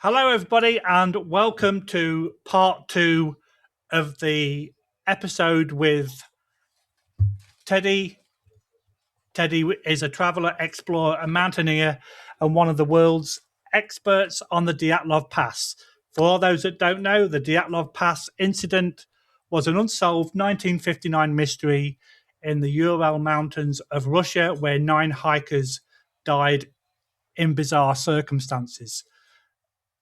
Hello, everybody, and welcome to part two of the episode with Teddy. Teddy is a traveler, explorer, and mountaineer, and one of the world's experts on the Dyatlov Pass. For all those that don't know, the Dyatlov Pass incident was an unsolved 1959 mystery in the Ural Mountains of Russia, where 9 hikers died in bizarre circumstances.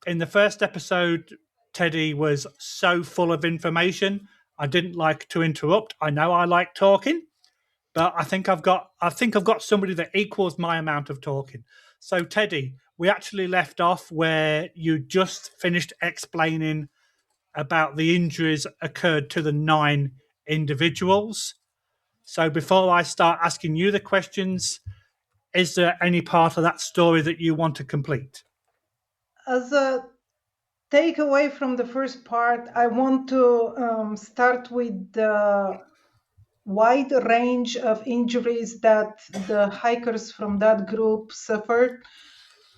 In the first episode, Teddy was so full of information. I didn't like to interrupt. I know I like talking, but I think I've got somebody that equals my amount of talking. So Teddy, we actually left off where you just finished explaining about the injuries occurred to the 9 individuals. So before I start asking you the questions, is there any part of that story that you want to complete? As a takeaway from the first part, I want to start with the wide range of injuries that the hikers from that group suffered.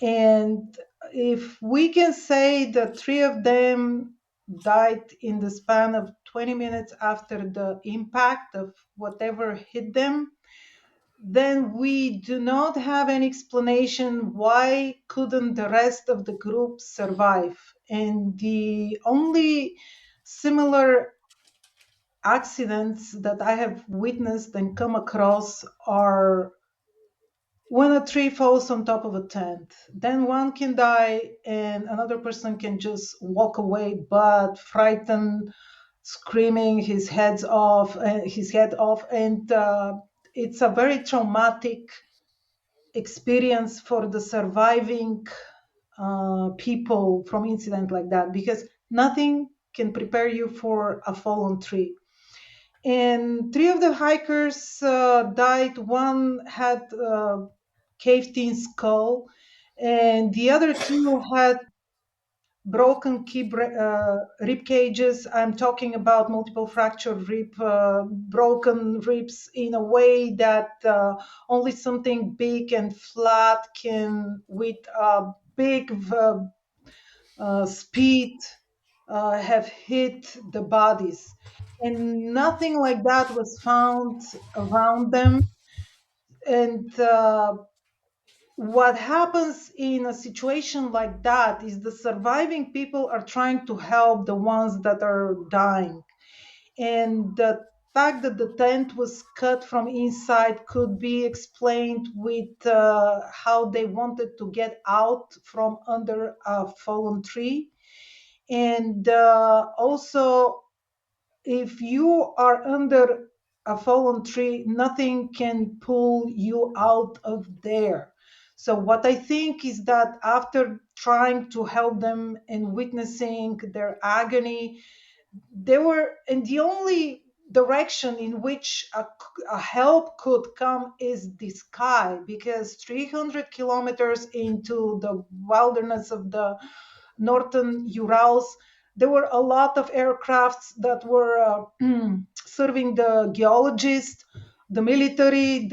And if we can say that 3 of them died in the span of 20 minutes after the impact of whatever hit them, then we do not have any explanation why couldn't the rest of the group survive. And the only similar accidents that I have witnessed and come across are when a tree falls on top of a tent. Then one can die and another person can just walk away, but frightened, screaming his head off, and it's a very traumatic experience for the surviving people from incident like that, because nothing can prepare you for a fallen tree. And 3 of the hikers died. One had caved in skull, and the other 2 had broken rib cages. I'm talking about multiple fractured broken ribs in a way that only something big and flat can, with a big speed, have hit the bodies. And nothing like that was found around them. And what happens in a situation like that is the surviving people are trying to help the ones that are dying. And the fact that the tent was cut from inside could be explained with how they wanted to get out from under a fallen tree. And also, if you are under a fallen tree, nothing can pull you out of there. So, what I think is that after trying to help them and witnessing their agony, they were, and the only direction in which a help could come is the sky, because 300 kilometers into the wilderness of the northern Urals, there were a lot of aircrafts that were serving the geologists, the military,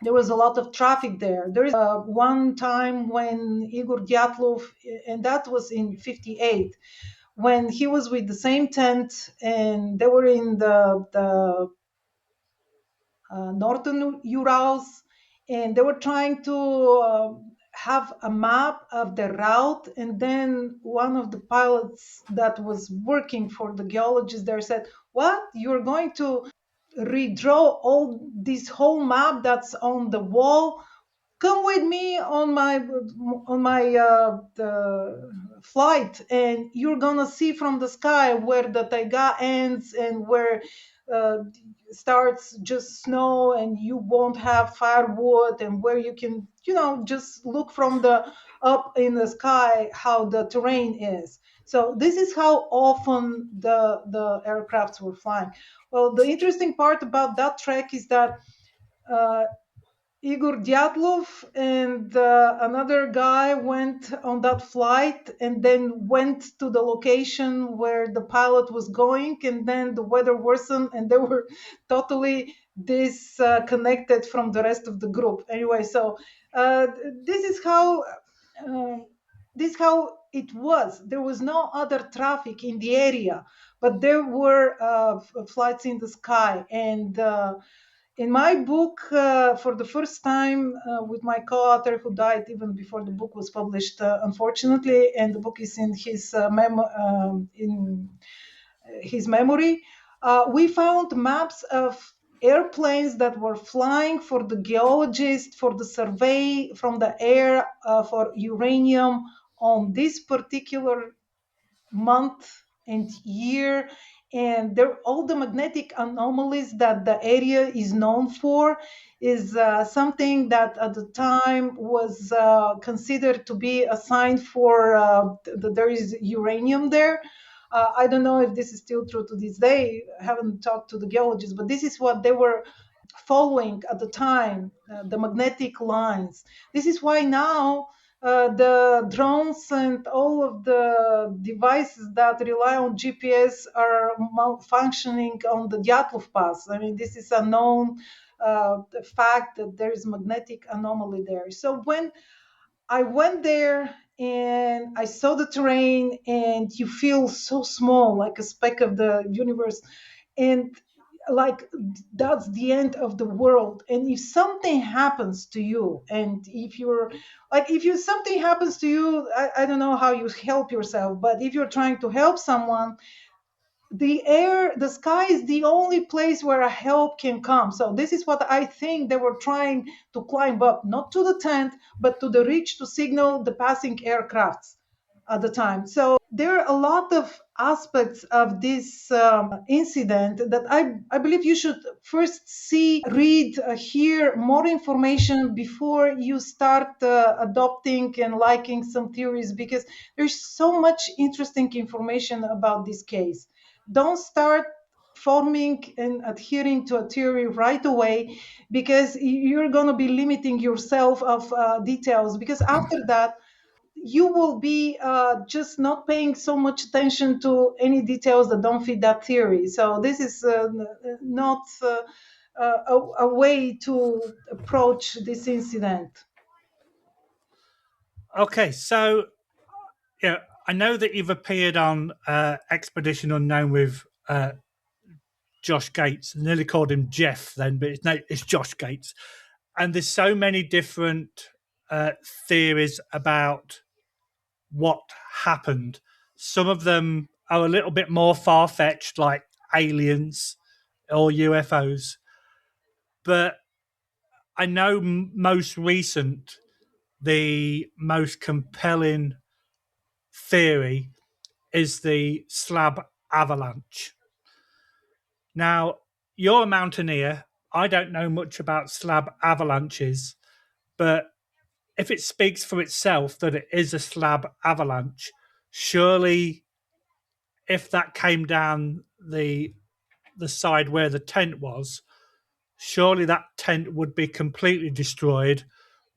there was a lot of traffic there. There is one time when Igor Dyatlov, and that was in 58, when he was with the same tent and they were in the northern Urals, and they were trying to have a map of the route. And then one of the pilots that was working for the geologist there said, "What? You're going to redraw all this whole map that's on the wall? Come with me on my the flight, and you're gonna see from the sky where the taiga ends and where uh, starts just snow, and you won't have firewood, and where you can, just look from the up in the sky how the terrain is." So this is how often the aircrafts were flying. Well, the interesting part about that trek is that uh, Igor Dyatlov and another guy went on that flight and then went to the location where the pilot was going, and then the weather worsened and they were totally disconnected from the rest of the group. Anyway, so uh, this is how uh, this how it was. There was no other traffic in the area, but there were flights in the sky. And in my book, for the first time, with my co-author who died even before the book was published, unfortunately, and the book is in his memory, we found maps of airplanes that were flying for the geologist, for the survey from the air, for uranium on this particular month and year. And there, all the magnetic anomalies that the area is known for is something that at the time was considered to be a sign for that there is uranium there. I don't know if this is still true to this day. I haven't talked to the geologists, but this is what they were following at the time, the magnetic lines. This is why now the drones and all of the devices that rely on GPS are malfunctioning on the Dyatlov Pass. I mean, this is a known fact that there is magnetic anomaly there. So when I went there and I saw the terrain, and you feel so small, like a speck of the universe, and like that's the end of the world. And if something happens to you, and if you're like, if you something happens to you, I don't know how you help yourself, but if you're trying to help someone, the sky is the only place where a help can come. So this is what I think they were trying to climb up, not to the tent, but to the ridge to signal the passing aircrafts at the time. So there are a lot of aspects of this incident that I believe you should first see, read, hear more information before you start adopting and liking some theories, because there's so much interesting information about this case. Don't start forming and adhering to a theory right away, because you're going to be limiting yourself of details, because after that you will be just not paying so much attention to any details that don't fit that theory. So this is not a way to approach this incident. Okay, so yeah, I know that you've appeared on Expedition Unknown with Josh Gates. I nearly called him Jeff then, but it's Josh Gates. And there's so many different theories about what happened. Some of them are a little bit more far fetched, like aliens or UFOs. But I know most recent, the most compelling theory is the slab avalanche. Now, you're a mountaineer. I don't know much about slab avalanches, but if it speaks for itself that it is a slab avalanche, surely if that came down the side where the tent was, surely that tent would be completely destroyed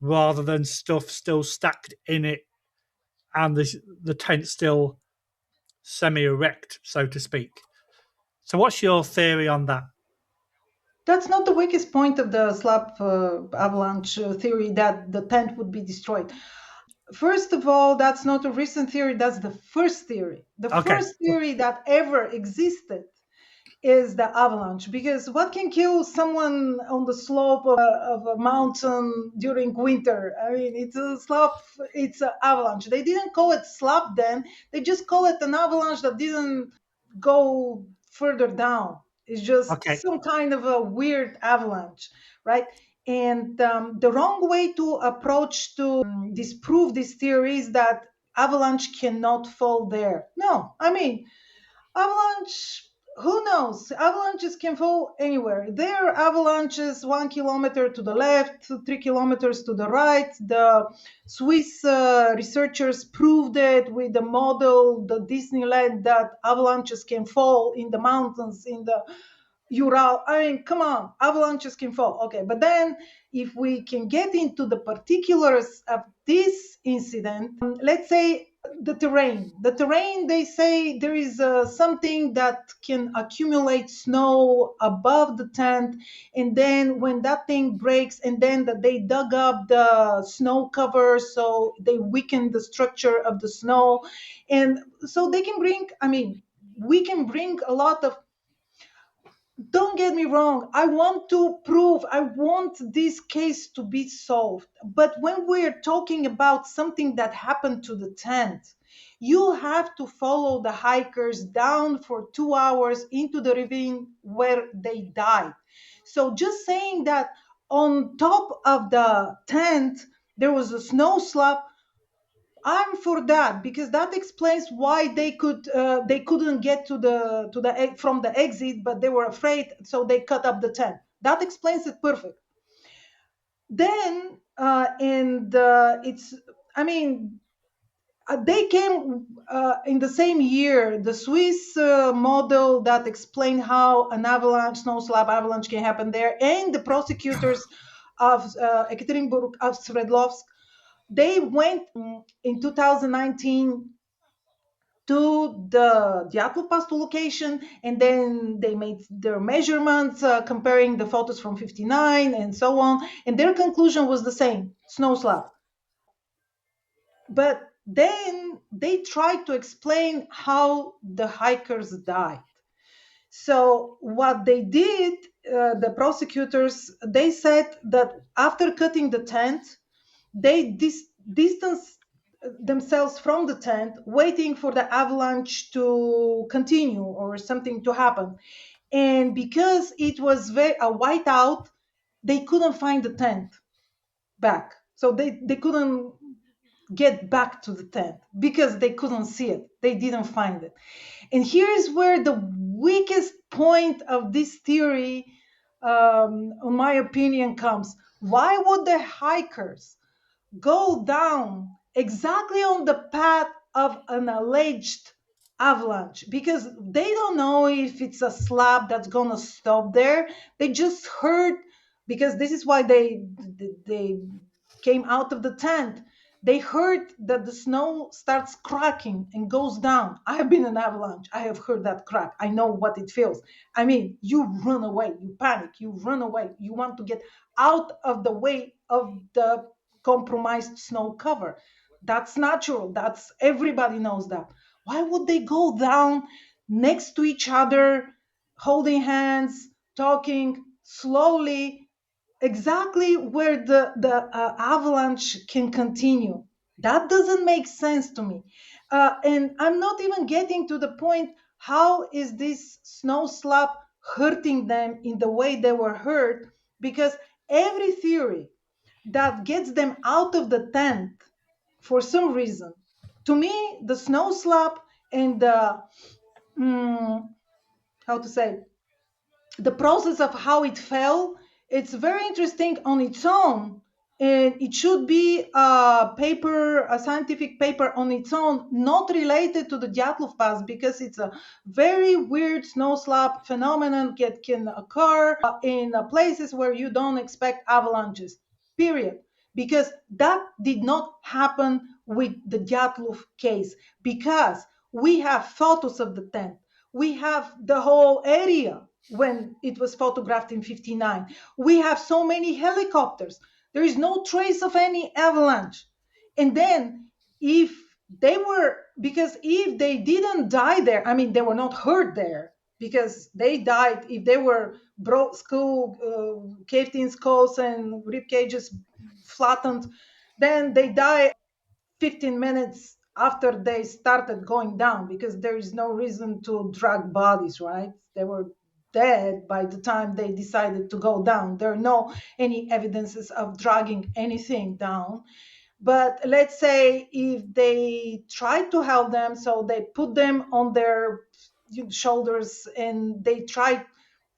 rather than stuff still stacked in it and the tent still semi-erect, so to speak. So what's your theory on that? That's not the weakest point of the slab avalanche theory, that the tent would be destroyed. First of all, that's not a recent theory, that's the first theory. The Okay. first theory that ever existed is the avalanche, because what can kill someone on the slope of a mountain during winter? I mean, it's a slab, it's an avalanche. They didn't call it slab then, they just call it an avalanche that didn't go further down. It's just Okay. some kind of a weird avalanche, right? And the wrong way to approach to disprove this theory is that avalanche cannot fall there. No, I mean, avalanche, who knows? Avalanches can fall anywhere. There are avalanches 1 kilometer to the left, 3 kilometers to the right. The Swiss researchers proved it with the model, the Disneyland, that avalanches can fall in the mountains, in the Ural. I mean, come on, avalanches can fall. Okay, but then if we can get into the particulars of this incident, let's say The terrain, they say there is something that can accumulate snow above the tent, and then when that thing breaks, and then that they dug up the snow cover, so they weaken the structure of the snow. And so they can bring, I mean, we can bring a lot of, don't get me wrong, I want to prove, I want this case to be solved. But when we're talking about something that happened to the tent, you have to follow the hikers down for 2 hours into the ravine where they died. So just saying that on top of the tent there was a snow slab, I'm for that, because that explains why they couldn't get from the exit, but they were afraid, so they cut up the tent. That explains it perfect. Then and it's, I mean, they came in the same year, the Swiss model that explained how an avalanche, snow slab avalanche, can happen there, and the prosecutors of Ekaterinburg, of Sverdlovsk, they went in 2019 to the Dyatlov Pass location, and then they made their measurements, comparing the photos from 59 and so on, and their conclusion was the same: snow slab. But then they tried to explain how the hikers died. So what they did, the prosecutors, they said that after cutting the tent, they distanced themselves from the tent, waiting for the avalanche to continue or something to happen. And because it was a whiteout, they couldn't find the tent back. So they couldn't get back to the tent because they couldn't see it. They didn't find it. And here is where the weakest point of this theory, in my opinion, comes. Why would the hikers go down exactly on the path of an alleged avalanche? Because they don't know if it's a slab that's going to stop there. They just heard, because this is why they came out of the tent. They heard that the snow starts cracking and goes down. I have been in an avalanche. I have heard that crack. I know what it feels. I mean, you run away, you panic, you run away. You want to get out of the way of the compromised snow cover. That's natural. That's, everybody knows that. Why would they go down next to each other, holding hands, talking slowly, exactly where the avalanche can continue? That doesn't make sense to me. And I'm not even getting to the point, how is this snow slab hurting them in the way they were hurt? Because every theory that gets them out of the tent, for some reason, to me, the snow slab and the, mm, how to say, the process of how it fell, it's very interesting on its own, and it should be a scientific paper on its own, not related to the Dyatlov Pass, because it's a very weird snow slab phenomenon that can occur in places where you don't expect avalanches, period. Because that did not happen with the Dyatlov case, because we have photos of the tent, we have the whole area when it was photographed in 59. We have so many helicopters. There is no trace of any avalanche. And then, if they were, because if they didn't die there, I mean, they were not hurt there, because they died, if they were broke skull, caved in skulls and rib cages flattened, then they die 15 minutes after they started going down, because there is no reason to drag bodies, right? They were dead by the time they decided to go down. There are no any evidences of dragging anything down. But let's say if they tried to help them, so they put them on their shoulders and they tried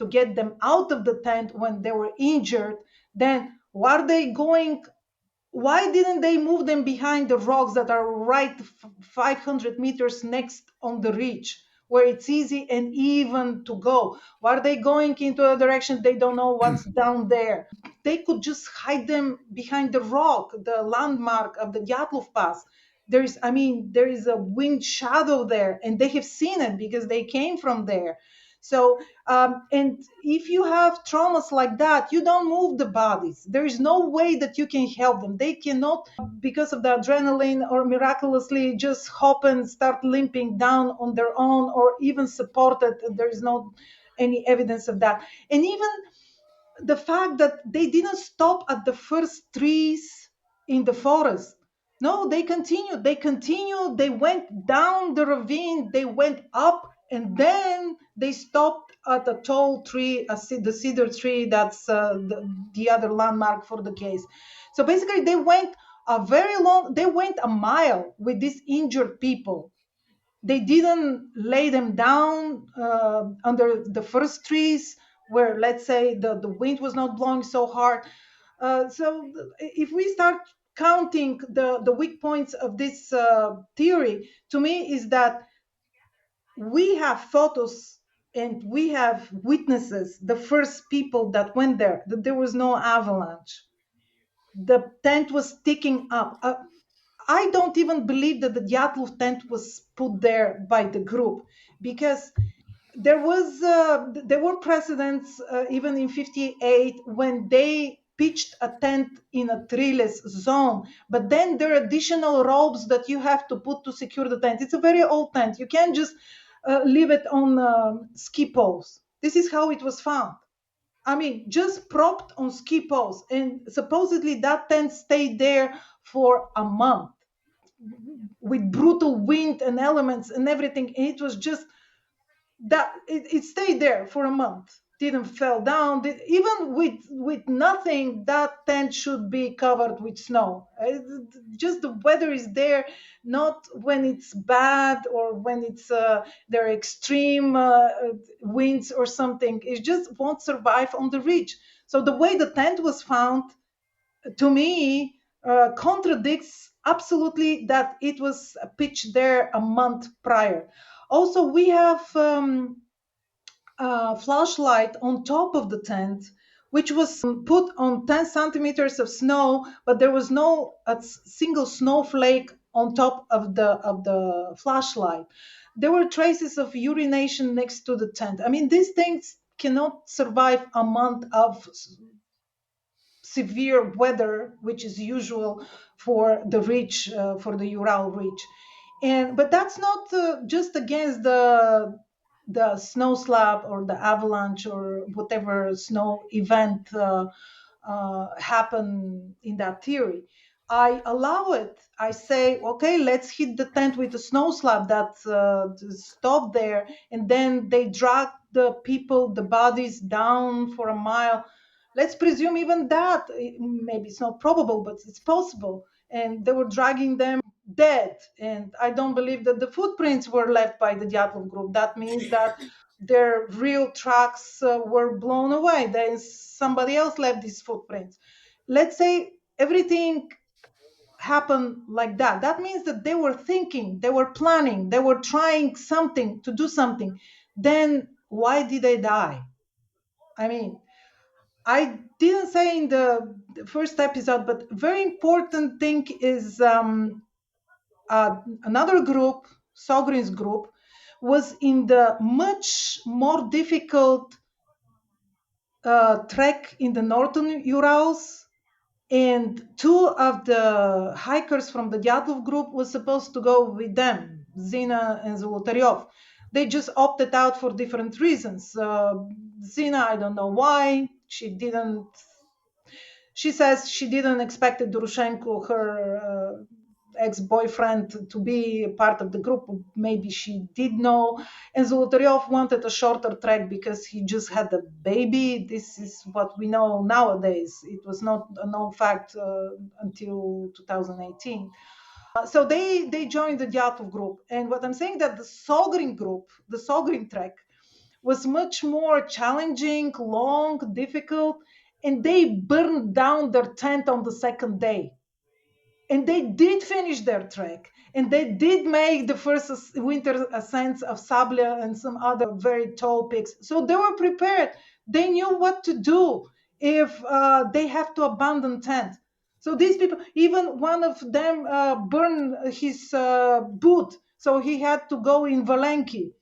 to get them out of the tent when they were injured, then were they going, why didn't they move them behind the rocks that are right 500 meters next on the ridge, where it's easy and even to go? Why are they going into a direction they don't know what's down there? They could just hide them behind the rock, the landmark of the Dyatlov Pass. there is a wind shadow there, and they have seen it because they came from there. So, and if you have traumas like that, you don't move the bodies. There is no way that you can help them. They cannot, because of the adrenaline, or miraculously just hop and start limping down on their own, or even supported. There is no any evidence of that. And even the fact that they didn't stop at the first trees in the forest. No, they continued. They continued. They went down the ravine. They went up, and then they stopped at a tall tree, the cedar tree. That's the other landmark for the case. So basically, they went a very long. They went a mile with these injured people. They didn't lay them down under the first trees where, let's say, the wind was not blowing so hard. So if we start counting the weak points of this theory, to me is that we have photos and we have witnesses, the first people that went there, that there was no avalanche. The tent was sticking up. I don't even believe that the Dyatlov tent was put there by the group, because there were precedents even in 58 when they pitched a tent in a treeless zone, but then there are additional ropes that you have to put to secure the tent. It's a very old tent. You can't just leave it on ski poles. This is how it was found. I mean, just propped on ski poles, and supposedly that tent stayed there for a month with brutal wind and elements and everything. It was just that it stayed there for a month, didn't fell down. Even with nothing, that tent should be covered with snow. Just the weather is there, not when it's bad or when it's there are extreme winds or something. It just won't survive on the ridge. So the way the tent was found, to me, contradicts absolutely that it was pitched there a month prior. Also, we have a flashlight on top of the tent, which was put on 10 centimeters of snow, but there was no a single snowflake on top of the flashlight. There were traces of urination next to the tent. I mean, these things cannot survive a month of severe weather, which is usual for the ridge, for the Ural ridge. And but that's not just against the snow slab or the avalanche or whatever snow event happen in that theory. I allow it. I say, okay, let's hit the tent with a snow slab that stopped there, and then they drag the people, the bodies down for a mile. Let's presume even that, maybe it's not probable, but it's possible. And they were dragging them dead. And I don't believe that the footprints were left by the Dyatlov group. That means that their real tracks were blown away. Then somebody else left these footprints. Let's say everything happened like that. That means that they were thinking, they were planning, they were trying something to do something. Then why did they die? I mean, I didn't say in the first episode, but very important thing is another group, Sogrin's group, was in the much more difficult trek in the northern Urals, and two of the hikers from the Dyatlov group was supposed to go with them, Zina and Zolotaryov. They just opted out for different reasons. Zina, I don't know why. She says she didn't expect Durushenko, her ex-boyfriend, to be part of the group. Maybe she did know. And Zolotaryov wanted a shorter trek because he just had a baby. This is what we know nowadays. It was not a known fact until 2018. So they joined the Dyatlov group. And what I'm saying, that the Sogrin group, the Sogrin trek, was much more challenging, long, difficult, and they burned down their tent on the second day. And they did finish their trek, and they did make the first winter ascents of Sablia and some other very tall peaks. So they were prepared. They knew what to do if they have to abandon tent. So these people, even one of them burned his boot, so he had to go in Valenki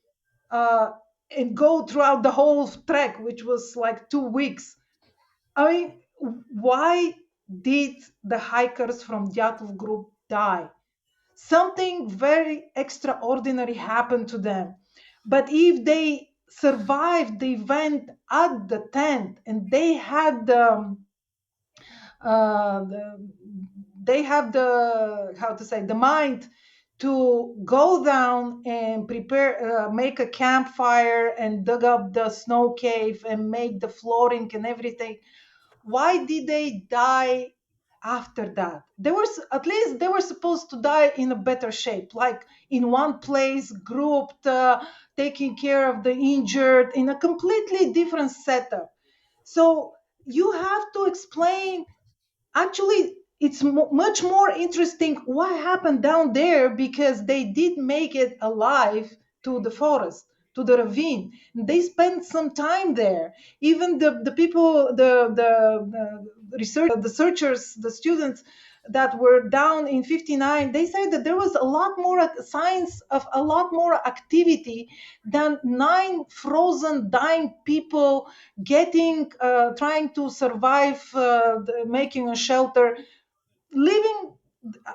uh, and go throughout the whole trek, which was like 2 weeks. I mean, why did the hikers from Dyatlov group die? Something very extraordinary happened to them. But if they survived the event at the tent and uh, the, they have the, how to say, the mind to go down and prepare, make a campfire and dug up the snow cave and make the flooring and everything, why did they die after that? They were, at least they were supposed to die in a better shape, like in one place, grouped, taking care of the injured in a completely different setup. So you have to explain. Actually, it's much more interesting what happened down there, because they did make it alive to the forest, to the ravine. They spent some time there. Even the people, the research, the searchers, the students that were down in 59, they said that there was a lot more signs of a lot more activity than 9 frozen dying people getting, trying to survive, making a shelter, living.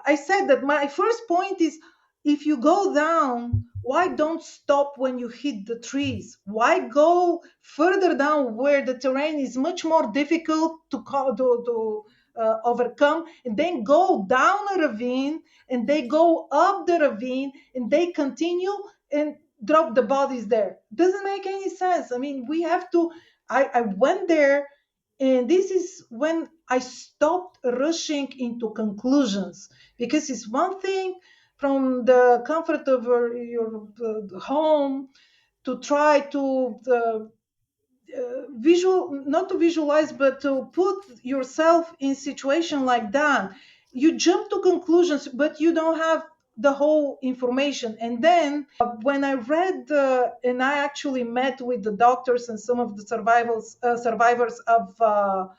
I said that my first point is, if you go down, why don't stop when you hit the trees? Why go further down where the terrain is much more difficult to overcome, and then go down a ravine, and they go up the ravine and they continue and drop the bodies there? Doesn't make any sense. I mean, we have to. I went there, and this is when I stopped rushing into conclusions, because it's one thing from the comfort of your home to try to not to visualize, but to put yourself in situation like that. You jump to conclusions, but you don't have the whole information. And then when I read, and I actually met with the doctors and some of the survivors of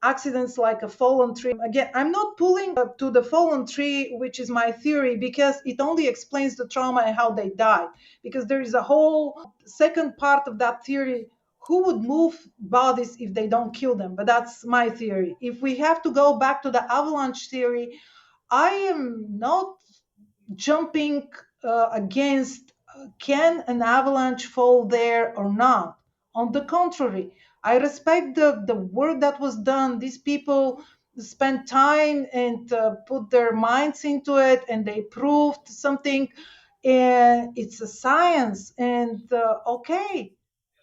accidents like a fallen tree. Again, I'm not pulling up to the fallen tree, which is my theory, because it only explains the trauma and how they died. Because there is a whole second part of that theory: who would move bodies if they don't kill them? But that's my theory. If we have to go back to the avalanche theory, I am not jumping against, can an avalanche fall there or not. On the contrary, I respect the work that was done. These people spent time and put their minds into it, and they proved something, and it's a science. And okay,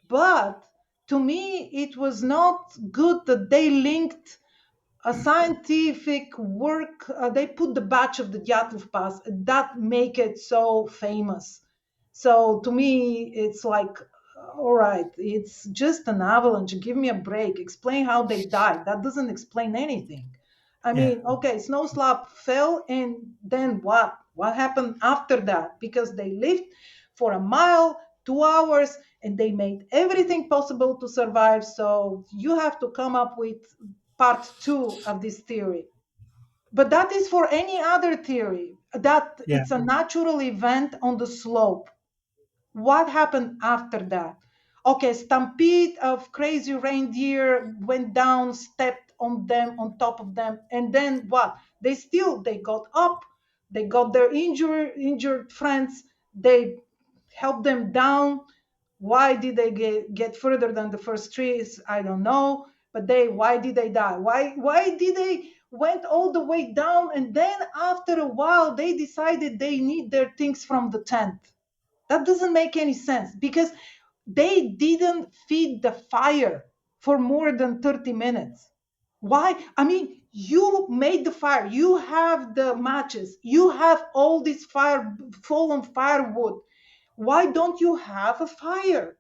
but to me it was not good that they linked a scientific work. They put the batch of the Dyatlov Pass that make it so famous. So to me, it's like, all right, it's just an avalanche. Give me a break. Explain how they died. That doesn't explain anything. I Yeah. mean, okay, snow slab fell, and then what? What happened after that? Because they lived for a mile, 2 hours, and they made everything possible to survive. So you have to come up with part two of this theory. But that is for any other theory, that Yeah. it's a natural event on the slope. What happened after that? Okay, stampede of crazy reindeer went down, stepped on them, on top of them, and then what? They got up, they got their injured friends, they helped them down. Why did they get further than the first trees? I don't know. But why did they die? Why did they went all the way down, and then after a while they decided they need their things from the tent? That doesn't make any sense, because they didn't feed the fire for more than 30 minutes. Why? I mean, you made the fire, you have the matches, you have all this fire, fallen firewood. Why don't you have a fire?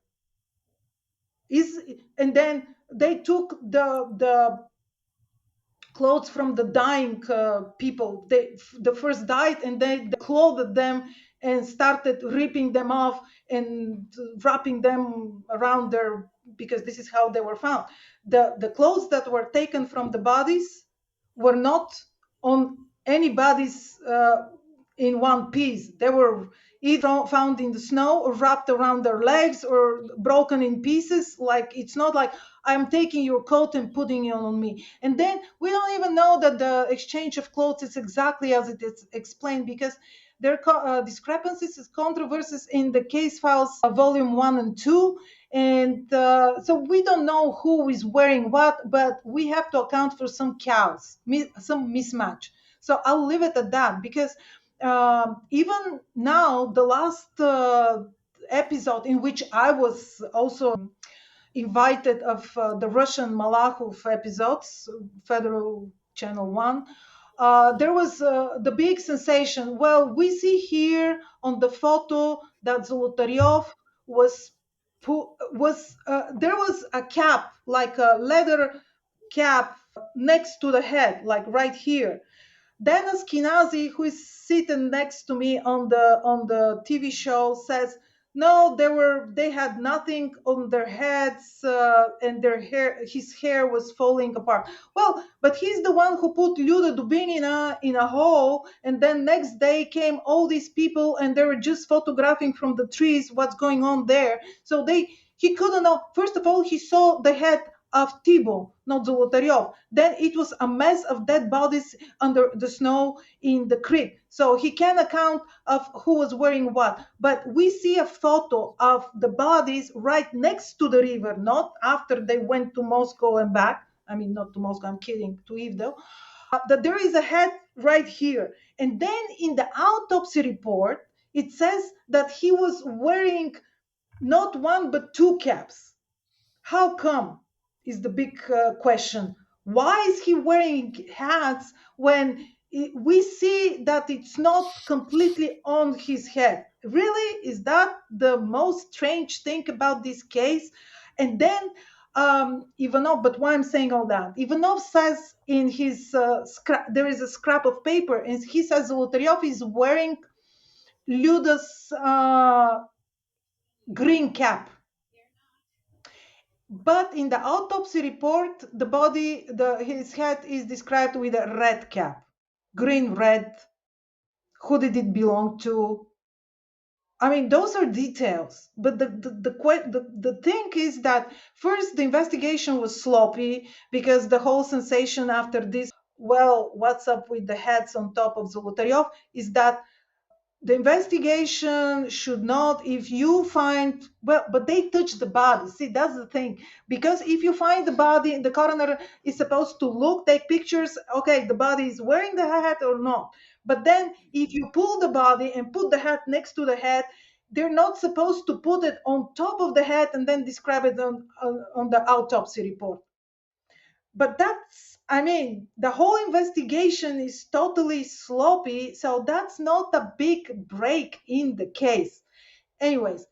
Is And then they took the clothes from the dying people. They the first died, and they clothed them and started ripping them off and wrapping them around their, because this is how they were found. The clothes that were taken from the bodies were not on anybody's in one piece. They were either found in the snow or wrapped around their legs or broken in pieces. Like, it's not like I'm taking your coat and putting it on me. And then we don't even know that the exchange of clothes is exactly as it is explained, because there are discrepancies and controversies in the case files, volume 1 and 2. And so we don't know who is wearing what, but we have to account for some chaos, some mismatch. So I'll leave it at that, because even now, the last episode in which I was also invited of the Russian Malachov episodes, Federal Channel 1, there was the big sensation. Well, we see here on the photo that Zolotaryov was there was a cap, like a leather cap next to the head, like right here. Then Askenazi, who is sitting next to me on the TV show, says, "No, they had nothing on their heads, and their hair, his hair was falling apart." Well, but he's the one who put Luda Dubinina in a hole, and then next day came all these people, and they were just photographing from the trees what's going on there. So he couldn't know. First of all, he saw the head of Thibault, not Zolotaryov. Then it was a mess of dead bodies under the snow in the creek. So he can account of who was wearing what. But we see a photo of the bodies right next to the river, not after they went to Moscow and back. I mean, not to Moscow, I'm kidding, to Ivdel. That there is a head right here. And then in the autopsy report, it says that he was wearing not one but two caps. How come? Is the big question. Why is he wearing hats when we see that it's not completely on his head? Really? Is that the most strange thing about this case? And then Ivanov, but why I'm saying all that? Ivanov says in his there is a scrap of paper, and he says Zolotaryov is wearing Luda's green cap. But in the autopsy report, his head is described with a red cap, green, red. Who did it belong to? I mean, those are details. But the thing is that first, the investigation was sloppy, because the whole sensation after this, well, what's up with the heads on top of Zolotaryov, is that the investigation should not, if you find, well, but they touch the body. See, that's the thing. Because if you find the body, the coroner is supposed to look, take pictures, okay, the body is wearing the hat or not. But then if you pull the body and put the hat next to the head, they're not supposed to put it on top of the head and then describe it on the autopsy report. But that's, I mean, the whole investigation is totally sloppy, so that's not a big break in the case. Anyways,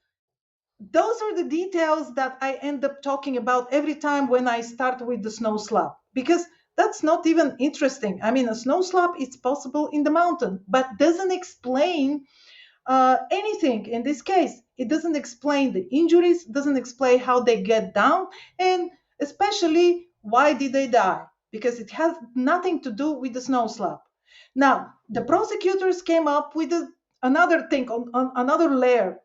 those are the details that I end up talking about every time when I start with the snow slab, because that's not even interesting. I mean, a snow slab is possible in the mountain, but doesn't explain anything in this case. It doesn't explain the injuries, doesn't explain how they get down, and especially why did they die, because it has nothing to do with the snow slab. Now, the prosecutors came up with another thing, on another layer.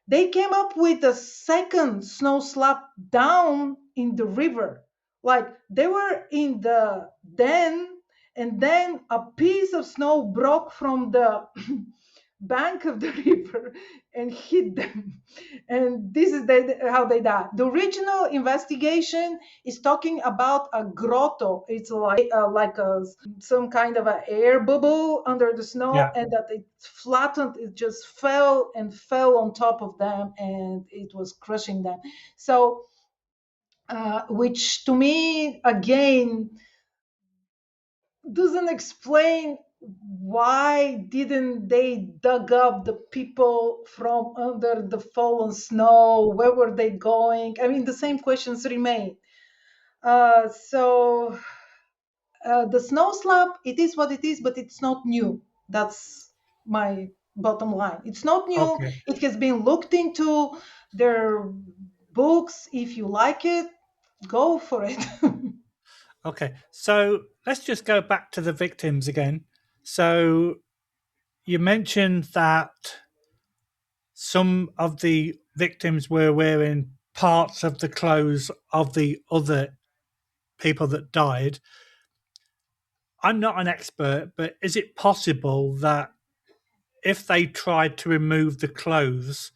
They came up with a second snow slab down in the river. Like, they were in the den, and then a piece of snow broke from the bank of the river and hit them. And this is how they died. The original investigation is talking about a grotto. It's like some kind of an air bubble under the snow, Yeah. and that it flattened, it just fell and fell on top of them, and it was crushing them. So which to me again doesn't explain why didn't they dug up the people from under the fallen snow. Where were they going? I mean, the same questions remain. So the snow slab, it is what it is, but it's not new. That's my bottom line. It's not new. Okay. It has been looked into. There are books. If you like it, go for it. Okay, so let's just go back to the victims again. So you mentioned that some of the victims were wearing parts of the clothes of the other people that died. I'm not an expert, but is it possible that if they tried to remove the clothes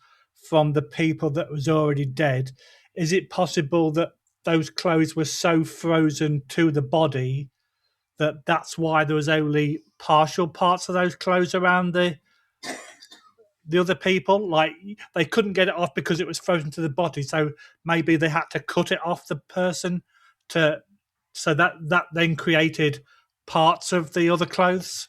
from the people that was already dead, is it possible that those clothes were so frozen to the body that that's why there was only partial parts of those clothes around the other people? Like they couldn't get it off because it was frozen to the body, so maybe they had to cut it off the person to so that then created parts of the other clothes.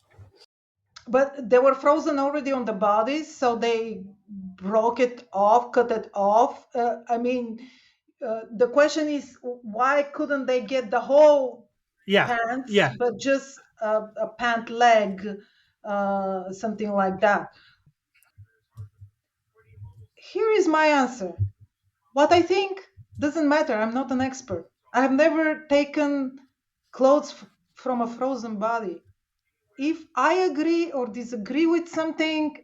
But they were frozen already on the bodies, so they broke it off, cut it off. The question is, why couldn't they get the whole Yeah, pants, yeah, but just a pant leg, something like that? Here is my answer. What I think doesn't matter. I'm not an expert. I have never taken clothes from a frozen body. If I agree or disagree with something,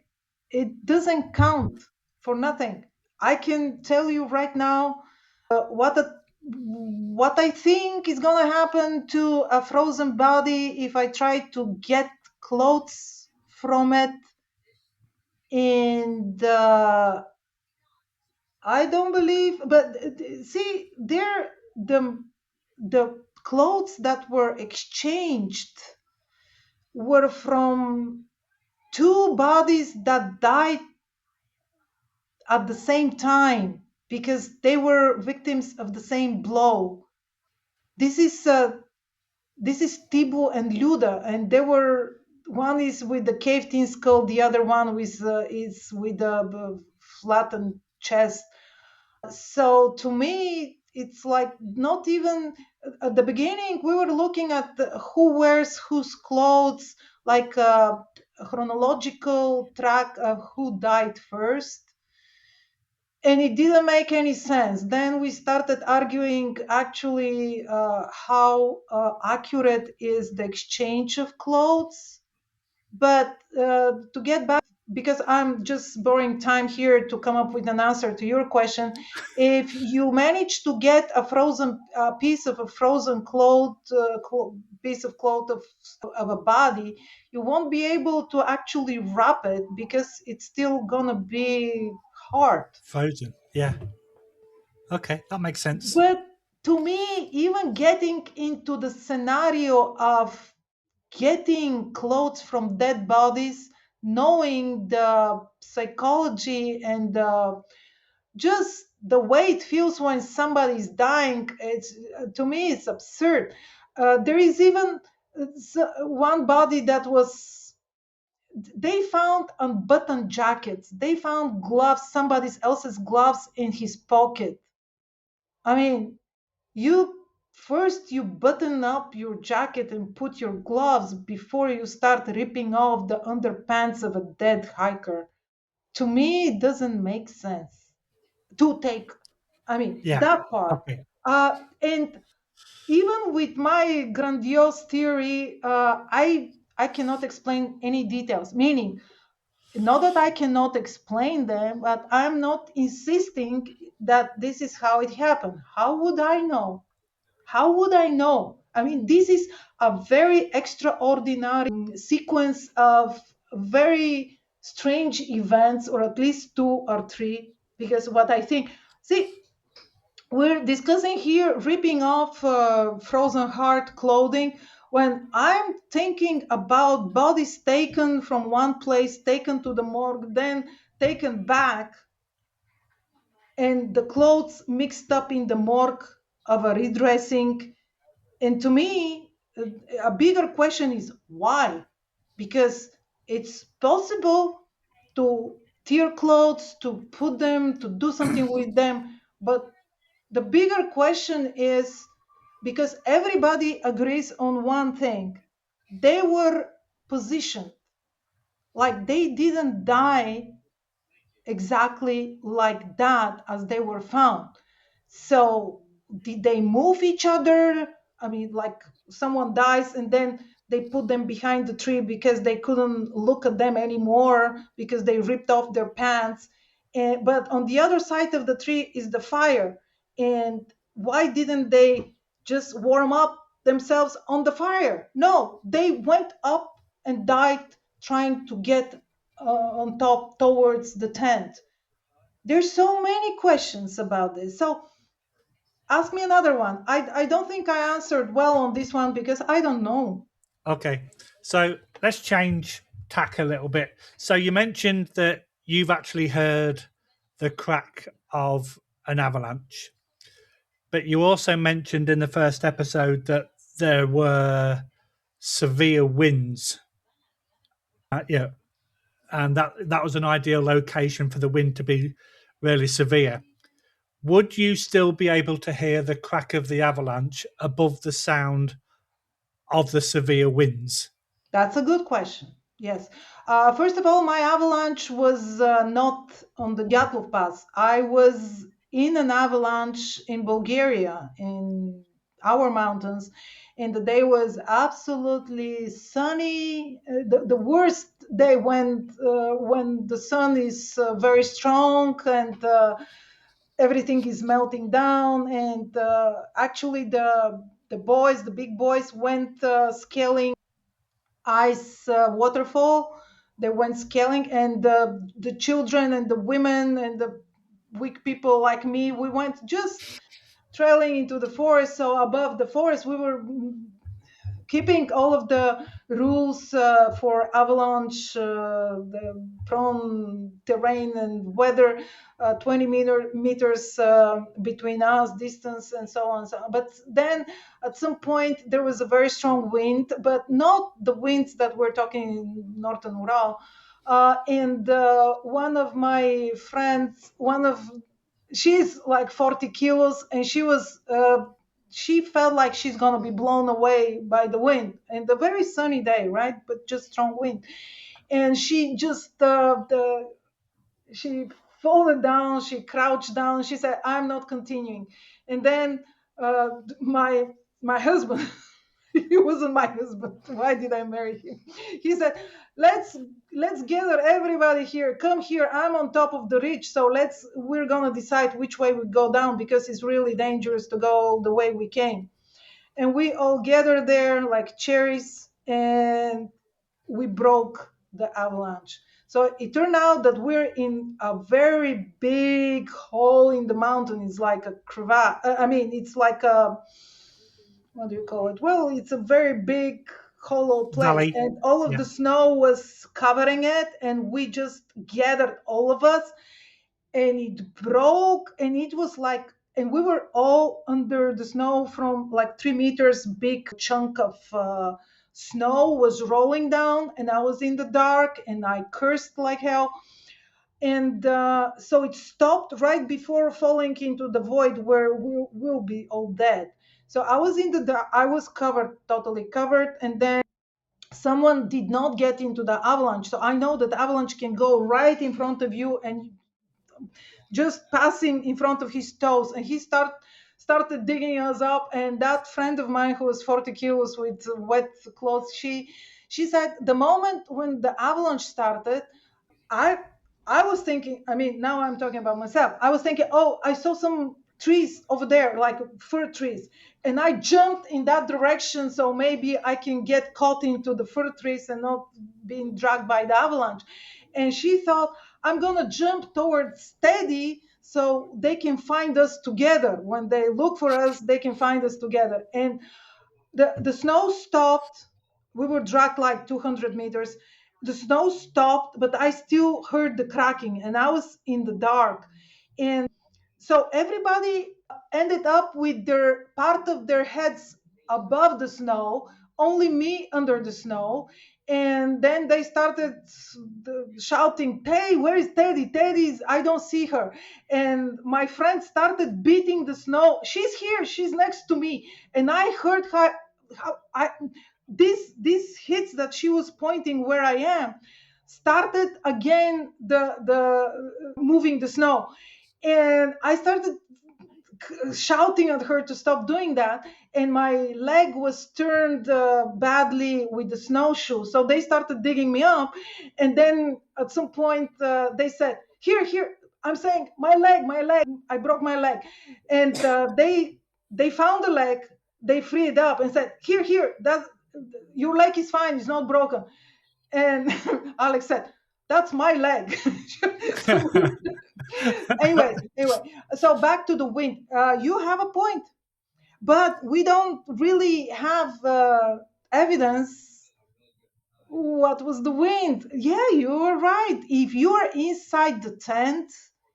it doesn't count for nothing. I can tell you right now what I think is gonna happen to a frozen body if I try to get clothes from it, and I don't believe. But see, there the clothes that were exchanged were from two bodies that died at the same time because they were victims of the same blow. This is Tibu and Luda, and they were, one is with the caved in skull, the other one is with the flattened chest. So to me, it's like not even at the beginning we were looking at who wears whose clothes, like a chronological track of who died first, and it didn't make any sense. Then we started arguing actually how accurate is the exchange of clothes. But to get back, because I'm just borrowing time here to come up with an answer to your question, if you manage to get a piece of a frozen piece of cloth of a body, you won't be able to actually wrap it because it's still gonna be hard. frozen. Yeah. Okay, that makes sense. But to me, even getting into the scenario of getting clothes from dead bodies, knowing the psychology and just the way it feels when somebody's dying, it's to me it's absurd. There is even one body that was. They found unbuttoned jackets. They found gloves, somebody else's gloves in his pocket. I mean, you button up your jacket and put your gloves before you start ripping off the underpants of a dead hiker. To me, it doesn't make sense to take. I mean, Yeah. that part. Okay. And even with my grandiose theory, I cannot explain any details. Meaning, not that I cannot explain them, but I'm not insisting that this is how it happened. How would I know? How would I know? I mean, this is a very extraordinary sequence of very strange events, or at least two or three, because what I think, see, we're discussing here ripping off frozen heart clothing when I'm thinking about bodies taken from one place, taken to the morgue, then taken back, and the clothes mixed up in the morgue of a redressing. And to me, a bigger question is why? Because it's possible to tear clothes, to put them, to do something with them. But the bigger question is because everybody agrees on one thing, they were positioned, like they didn't die exactly like that as they were found. So did they move each other I mean, like someone dies and then they put them behind the tree because they couldn't look at them anymore because they ripped off their pants. But on the other side of the tree is the fire. And why didn't they just warm up themselves on the fire? No, they went up and died trying to get on top towards the tent. There's so many questions about this. So ask me another one. I don't think I answered well on this one because I don't know. Okay, so let's change tack a little bit. So you mentioned that you've actually heard the crack of an avalanche, but you also mentioned in the first episode that there were severe winds. Yeah, and that was an ideal location for the wind to be really severe. Would you still be able to hear the crack of the avalanche above the sound of the severe winds? That's a good question. Yes. First of all, my avalanche was not on the Dyatlov Pass. I was in an avalanche in Bulgaria, in our mountains, and the day was absolutely sunny. The worst day when the sun is very strong and everything is melting down. And actually, the big boys, went scaling ice waterfall. They went scaling, and the children and the women and the weak people like me, we went just trailing into the forest. So above the forest, we were keeping all of the rules for avalanche, the prone terrain and weather, 20 meters between us, distance, and so on. So, but then at some point there was a very strong wind, but not the winds that we're talking in northern Ural. And one of my friends, she's like 40 kilos, and she felt like she's going to be blown away by the wind, and a very sunny day, right, but just strong wind. And she just she folded down, she crouched down, she said, I'm not continuing. And then my husband, he wasn't my husband, why did I marry him? He said, let's gather everybody here, come here, I'm on top of the ridge, so we're gonna decide which way we go down, because it's really dangerous to go the way we came. And we all gathered there like cherries, and we broke the avalanche. So it turned out that we're in a very big hole in the mountain. It's like a crevasse. I mean, it's like a, what do you call it? Well, it's a very big hollow place, Valley. and all of Yeah. the snow was covering it, and we just gathered, all of us, and it broke, and it was like, and we were all under the snow from like 3 meters. Big chunk of snow was rolling down, and I was in the dark, and I cursed like hell. And so it stopped right before falling into the void where we'll be all dead. So I was in the dark, I was covered, totally covered, and then someone did not get into the avalanche. So I know that the avalanche can go right in front of you and just passing in front of his toes. And he started digging us up. And that friend of mine who was 40 kilos with wet clothes, she said the moment when the avalanche started, I I was thinking, I mean, now I'm talking about myself. I was thinking, oh, I saw some trees over there, like fir trees. And I jumped in that direction, so maybe I can get caught into the fir trees and not being dragged by the avalanche. And she thought, I'm going to jump towards Teddy so they can find us together. When they look for us, they can find us together. And the snow stopped. We were dragged like 200 meters. The snow stopped, but I still heard the cracking, and I was in the dark. And so everybody ended up with their part of their heads above the snow, only me under the snow. And then they started shouting, hey, where is Teddy? Teddy's, I don't see her. And my friend started beating the snow. She's here, she's next to me. And I heard her, how I, these hits that she was pointing where I am started again the moving the snow. And I started shouting at her to stop doing that, and my leg was turned badly with the snowshoe. So they started digging me up, and then at some point they said, "Here." I'm saying, "My leg, my leg." I broke my leg, and they found the leg. They freed it up and said, "Here. That your leg is fine. It's not broken." And Alex said, "That's my leg." So anyway, so back to the wind. You have a point, but we don't really have evidence what was the wind. Yeah, you're right. If you're inside the tent,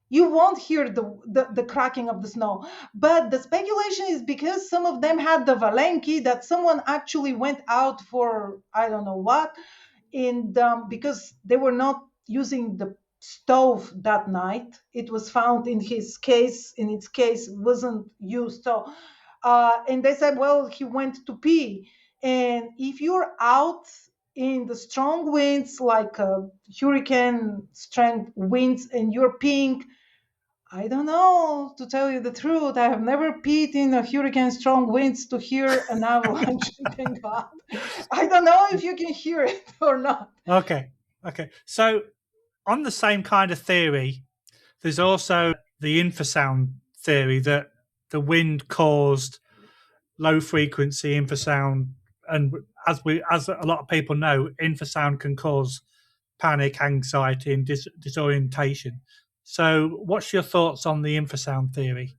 you won't hear the cracking of the snow. But the speculation is because some of them had the Valenki, that someone actually went out for I don't know what, and because they were not using the stove that night, it was found in his case, in its case wasn't used. So and they said, well, he went to pee. And if you're out in the strong winds, like hurricane strength winds, and you're peeing, I don't know, to tell you the truth. I have never peed in a hurricane strong winds to hear an avalanche. Thank God. I don't know if you can hear it or not. Okay. So on the same kind of theory, there's also the infrasound theory that the wind caused low frequency infrasound, and as a lot of people know, infrasound can cause panic, anxiety, and disorientation. So, what's your thoughts on the infrasound theory?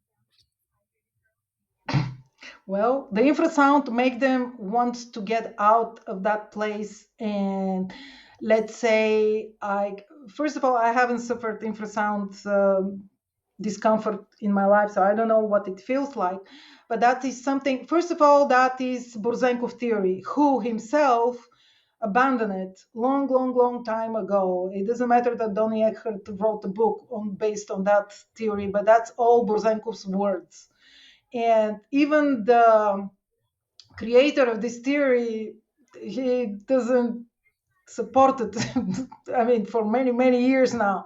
Well, the infrasound make them want to get out of that place. And let's say, I first of all, I haven't suffered infrasound discomfort in my life, so I don't know what it feels like. But that is something. First of all, that is Burzenkov theory, who himself abandoned it long time ago. It doesn't matter that Donny Eckhart wrote a book based on that theory, but that's all Burzenkov's words. And even the creator of this theory, he doesn't support it. I mean, for many years now.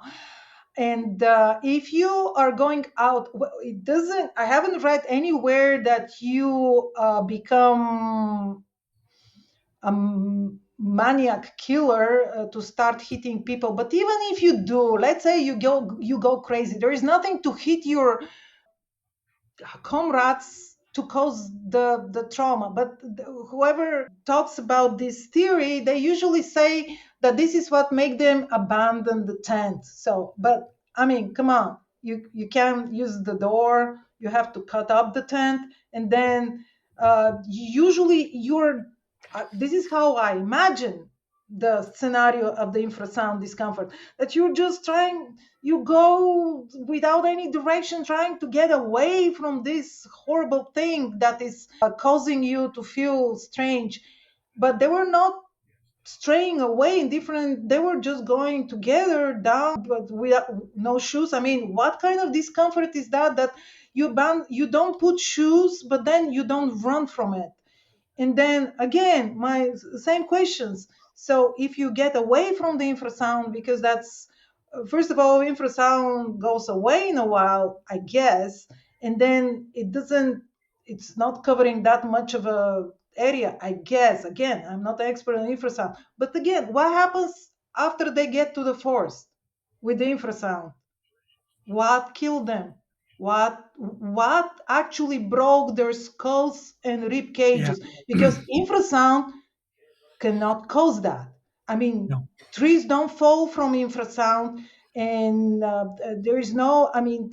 And if you are going out, well, it doesn't. I haven't read anywhere that you become a maniac killer to start hitting people. But even if you do, let's say you go crazy, there is nothing to hit your comrades to cause the trauma. But whoever talks about this theory, they usually say that this is what make them abandon the tent. So, but I mean, come on, you can't use the door. You have to cut up the tent, and then usually you're. This is how I imagine the scenario of the infrasound discomfort, that you're just trying, you go without any direction, trying to get away from this horrible thing that is causing you to feel strange. But they were not straying away in different, they were just going together down, but without no shoes. I mean, what kind of discomfort is that you don't put shoes, but then you don't run from it? And then again, my same questions. So if you get away from the infrasound, because that's first of all, infrasound goes away in a while, I guess, and then it's not covering that much of a area, I guess. Again, I'm not an expert in infrasound, but again, what happens after they get to the forest with the infrasound? What killed them? What actually broke their skulls and rib cages? Yeah. Because infrasound cannot cause that. I mean, No. trees don't fall from infrasound, and there is no. I mean,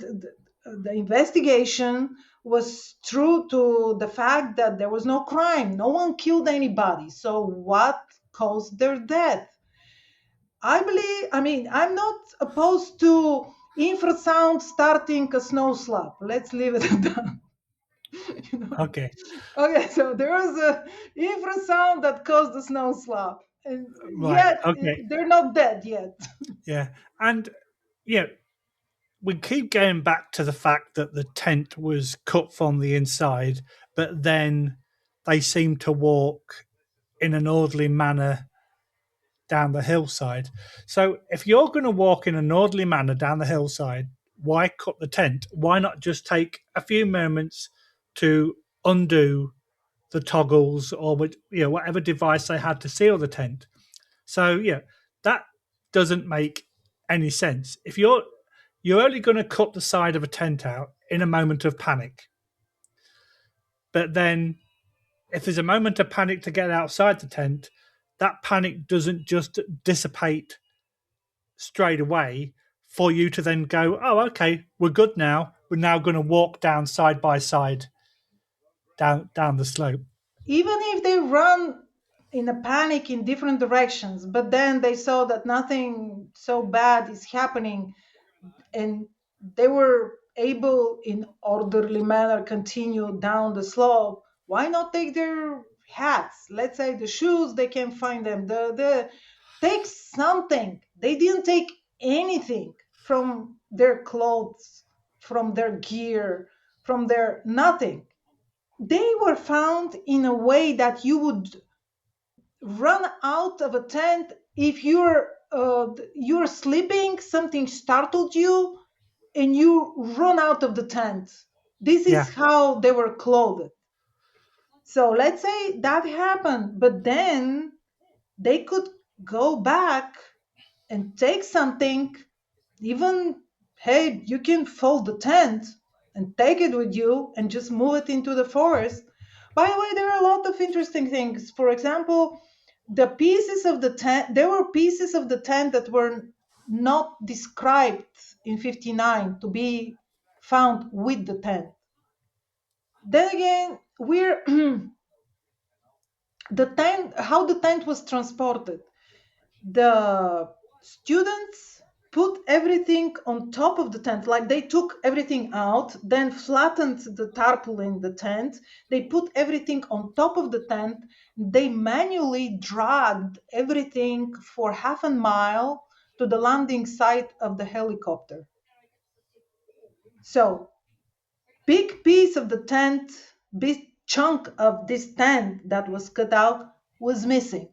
the investigation was true to the fact that there was no crime. No one killed anybody. So what caused their death? I believe, I mean, I'm not opposed to infrasound starting a snow slab. Let's leave it at that. You know? Okay. Okay, so there was a infrasound that caused the snow slab. And Right. yet, Okay. they're not dead yet. Yeah. And yeah, we keep going back to the fact that the tent was cut from the inside, but then they seem to walk in an orderly manner down the hillside. So if you're going to walk in an orderly manner down the hillside, why cut the tent? Why not just take a few moments to undo the toggles or whatever device they had to seal the tent? So yeah, that doesn't make any sense. If you're only going to cut the side of a tent out in a moment of panic, but then if there's a moment of panic to get outside the tent, that panic doesn't just dissipate straight away for you to then go, oh, okay, we're good now. We're now going to walk down side by side down the slope. Even if they run in a panic in different directions, but then they saw that nothing so bad is happening, and they were able in orderly manner continue down the slope, why not take their hats, let's say the shoes, they can find them, the take something. They didn't take anything from their clothes, from their gear, from their nothing. They were found in a way that you would run out of a tent if you're sleeping, something startled you, and you run out of the tent. This Yeah, is how they were clothed. So let's say that happened, but then they could go back and take something. Even, hey, you can fold the tent and take it with you and just move it into the forest. By the way, there are a lot of interesting things. For example, the pieces of the tent, there were pieces of the tent that were not described in 59 to be found with the tent. Then again, we're the tent, how the tent was transported. The students put everything on top of the tent, like they took everything out, then flattened the tarpaulin, the tent, they put everything on top of the tent, they manually dragged everything for half a mile to the landing site of the helicopter. So big piece of the tent, big chunk of this tent that was cut out was missing.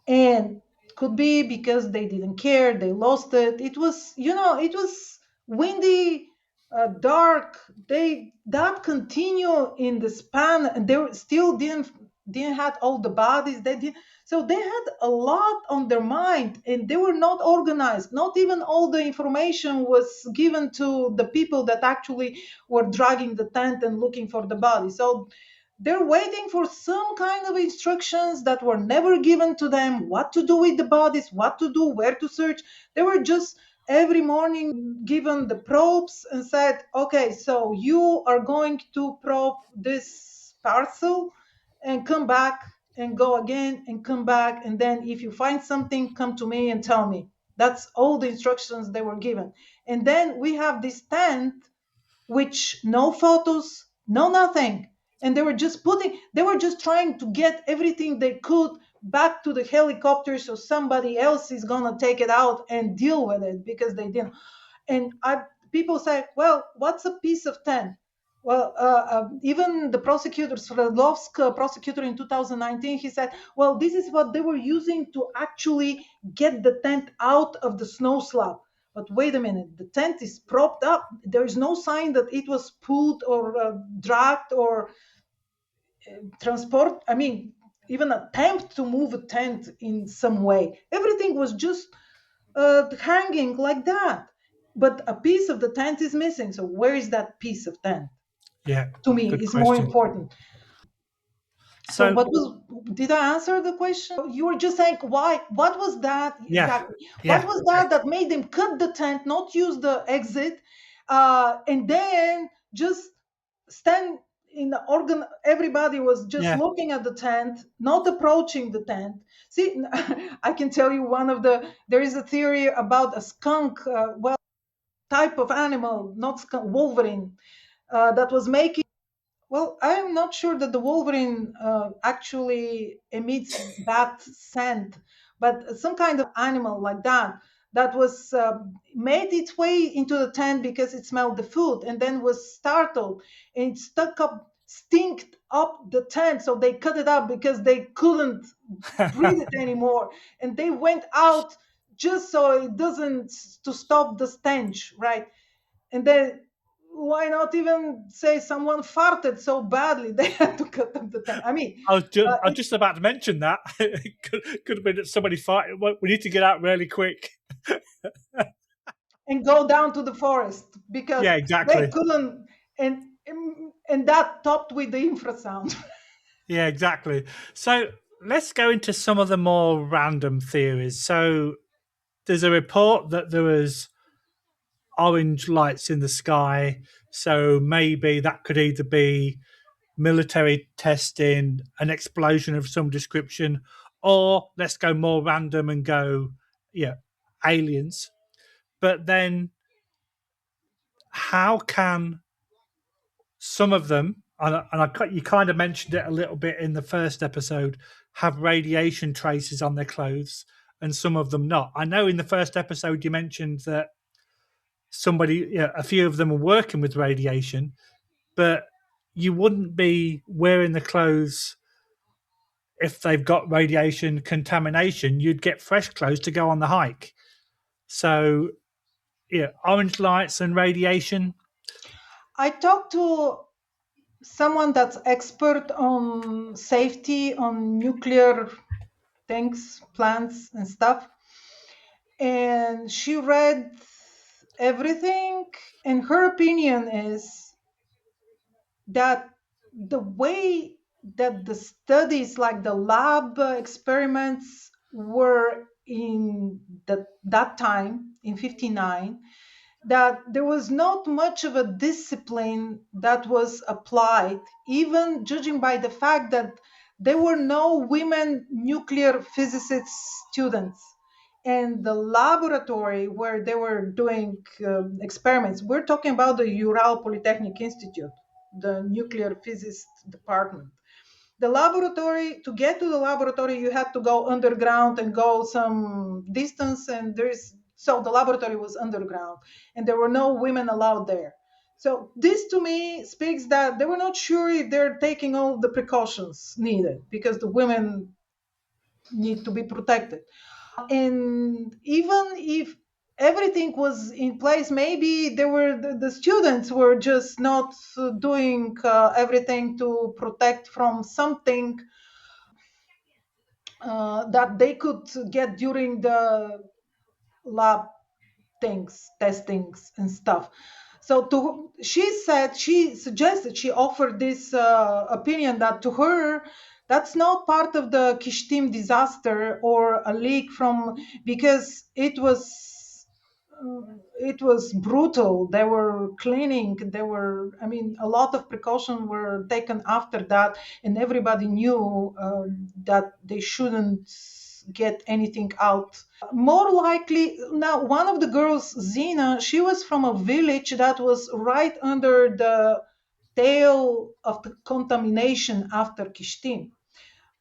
And could be because they didn't care, they lost it. It was, it was windy, dark. They that continue in the span, and they still didn't had all the bodies. They did, so they had a lot on their mind, and they were not organized. Not even all the information was given to the people that actually were dragging the tent and looking for the body. So they're waiting for some kind of instructions that were never given to them, what to do with the bodies, what to do, where to search. They were just every morning given the probes and said, okay, so you are going to probe this parcel and come back and go again and come back. And then if you find something, come to me and tell me. That's all the instructions they were given. And then we have this tent which no photos, no nothing. And they were just trying to get everything they could back to the helicopter so somebody else is gonna take it out and deal with it because they didn't. And people say, well, what's a piece of 10? Well, even the prosecutor, Sverdlovsk prosecutor in 2019, he said, well, this is what they were using to actually get the tent out of the snow slab. But wait a minute, the tent is propped up. There is no sign that it was pulled or dragged or transport. I mean, even attempt to move a tent in some way. Everything was just hanging like that. But a piece of the tent is missing. So where is that piece of tent? yeah, To me, good is more question. important. So So what was, did I answer the question? You were just saying why, what was that yeah, exactly? What yeah, was that made them cut the tent, not use the exit, and then just stand in the organ? Everybody was just yeah. looking at the tent, not approaching the tent. See, I can tell you there is a theory about a skunk, well, type of animal, not skunk, wolverine, that was making, well, I'm not sure that the wolverine actually emits bad scent, but some kind of animal like that that was made its way into the tent because it smelled the food and then was startled and it stinked up the tent. So they cut it up because they couldn't breathe it anymore. And they went out just so it doesn't, to stop the stench, right? And then why not even say someone farted so badly they had to cut up the tent? I mean, I was just about to mention that. It could have been that somebody farted. Well, we need to get out really quick. and go down to the forest because Yeah, they exactly. couldn't, and that topped with the infrasound. Yeah, exactly. So let's go into some of the more random theories. So there's a report that there was orange lights in the sky. So maybe that could either be military testing, an explosion of some description, or let's go more random and go, yeah, aliens. But then how can some of them, you kind of mentioned it a little bit in the first episode, have radiation traces on their clothes and some of them not? I know in the first episode you mentioned that a few of them are working with radiation, but you wouldn't be wearing the clothes if they've got radiation contamination. You'd get fresh clothes to go on the hike. So, yeah, orange lights and radiation. I talked to someone that's expert on safety on nuclear things, plants and stuff, and she read everything, and her opinion is that the way that the studies, like the lab experiments, were in that time in 59, that there was not much of a discipline that was applied, even judging by the fact that there were no women nuclear physicist students. And the laboratory where they were doing experiments, we're talking about the Ural Polytechnic Institute, the nuclear physics department. The laboratory, to get to the laboratory, you had to go underground and go some distance, and so the laboratory was underground and there were no women allowed there. So this to me speaks that they were not sure if they're taking all the precautions needed, because the women need to be protected. And even if everything was in place, maybe the students were just not doing everything to protect from something that they could get during the lab things, testings and stuff. So she suggested, she offered this opinion that to her, that's not part of the Kishtim disaster or a leak from, because it was brutal. They were cleaning. I mean, a lot of precautions were taken after that, and everybody knew that they shouldn't get anything out. More likely, now, one of the girls, Zina, she was from a village that was right under the tail of the contamination after Kishtim.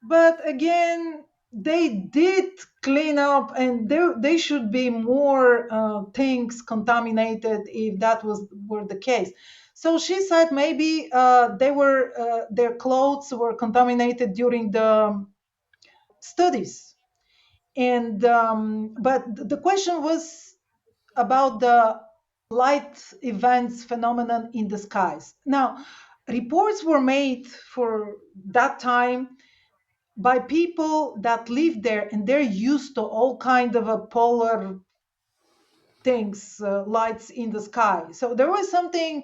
But again, they did clean up, and they should be more things contaminated if that were the case. So she said maybe their clothes were contaminated during the studies. And but the question was about the light events phenomenon in the skies. Now, reports were made for that time by people that live there, and they're used to all kind of a polar things, lights in the sky. So there was something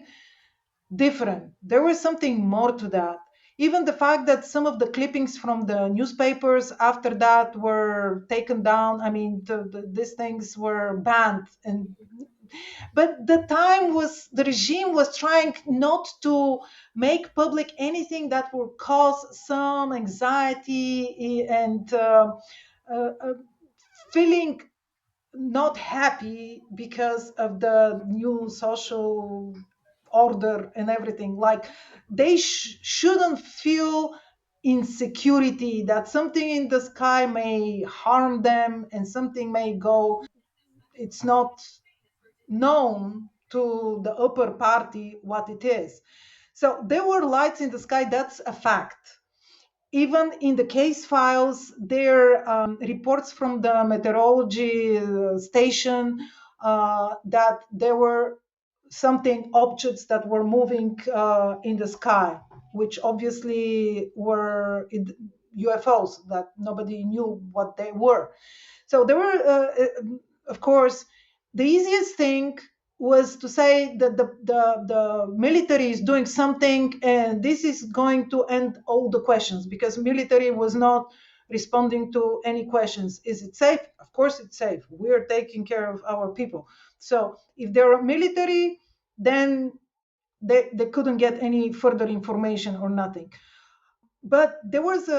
different. There was something more to that. Even the fact that some of the clippings from the newspapers after that were taken down. I mean, these things were banned, and but the regime was trying not to make public anything that would cause some anxiety and feeling not happy because of the new social order and everything. Like they shouldn't feel insecurity that something in the sky may harm them and something may go. It's not known to the upper party what it is. So there were lights in the sky, that's a fact. even in the case files, there reports from the meteorology station that there were something objects that were moving in the sky, which obviously were UFOs that nobody knew what they were. So there were, of course, the easiest thing was to say that the military is doing something and this is going to end all the questions, because military was not responding to any questions. Is it safe? Of course it's safe. We're taking care of our people. So if they're military, then they couldn't get any further information or nothing. But there was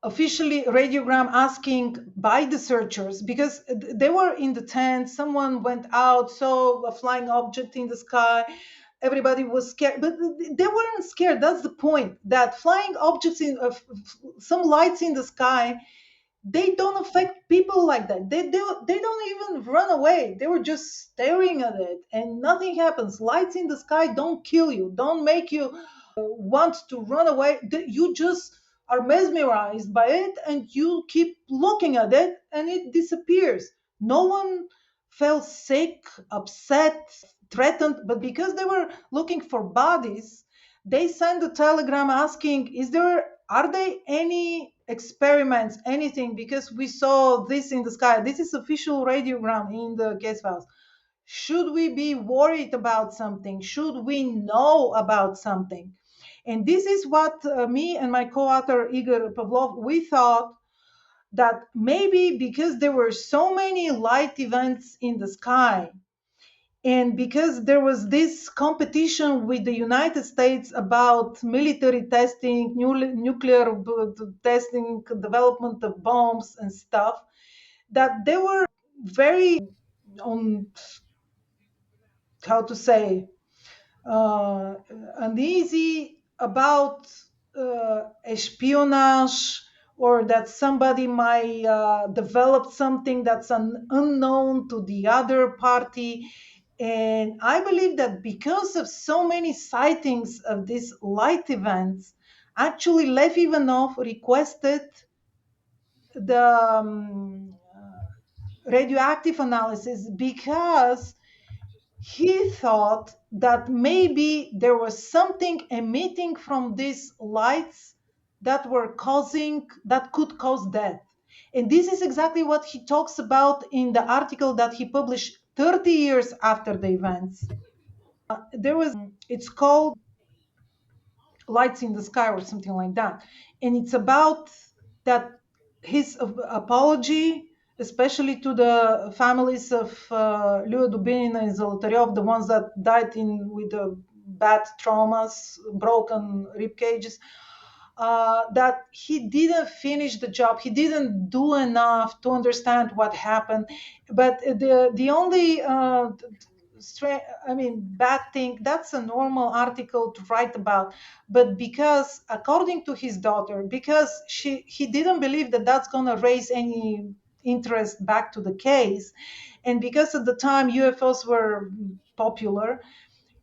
officially radiogram asking by the searchers, because they were in the tent, someone went out, saw a flying object in the sky, everybody was scared, but they weren't scared. That's the point, that flying objects in some lights in the sky, they don't affect people like that. They don't even run away. They were just staring at it and nothing happens. Lights in the sky don't kill you, don't make you want to run away. You just are mesmerized by it and you keep looking at it and it disappears. No one felt sick, upset, threatened, but because they were looking for bodies, they sent a telegram asking, are there any experiments, anything, because we saw this in the sky. This is official radiogram in the case files. Should we be worried about something? Should we know about something? And this is what me and my co-author Igor Pavlov, we thought that maybe because there were so many light events in the sky, and because there was this competition with the United States about military testing, nuclear testing, development of bombs and stuff, that they were very on, how to say, uneasy about espionage, or that somebody might develop something that's unknown to the other party. And I believe that because of so many sightings of these light events, actually Lev Ivanov requested the radioactive analysis, because he thought that maybe there was something emitting from these lights that could cause death. And this is exactly what he talks about in the article that he published 30 years after the events. It's called Lights in the Sky or something like that. And it's about that his apology, especially to the families of Leo Dubinin and Zolotaryov, the ones that died with the bad traumas, broken rib cages, that he didn't finish the job. He didn't do enough to understand what happened. But the only bad thing, that's a normal article to write about. But because, according to his daughter, because he didn't believe that that's going to raise any interest back to the case, and because at the time UFOs were popular,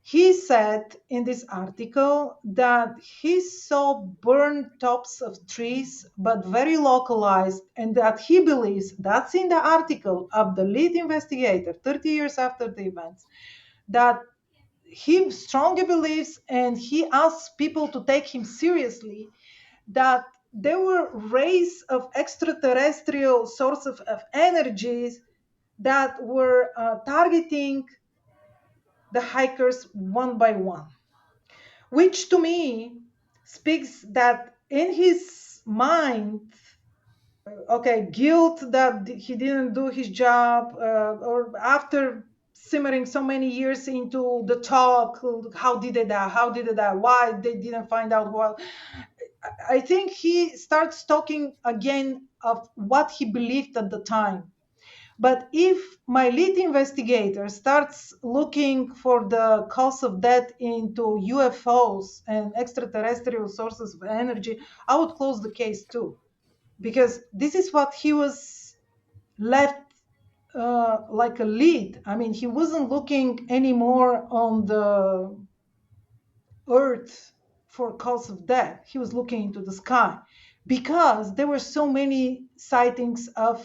he said in this article that he saw burned tops of trees, but very localized, and that he believes, that's in the article of the lead investigator 30 years after the events, that he strongly believes, and he asks people to take him seriously, that there were rays of extraterrestrial sources of energies that were targeting the hikers one by one, which to me speaks that in his mind, okay, guilt that he didn't do his job, or after simmering so many years into the talk, how did they die, why they didn't find out. Well, I think he starts talking again of what he believed at the time. But if my lead investigator starts looking for the cause of death into UFOs and extraterrestrial sources of energy, I would close the case too. Because this is what he was left like a lead. I mean, he wasn't looking anymore on the earth for cause of death. He was looking into the sky because there were so many sightings of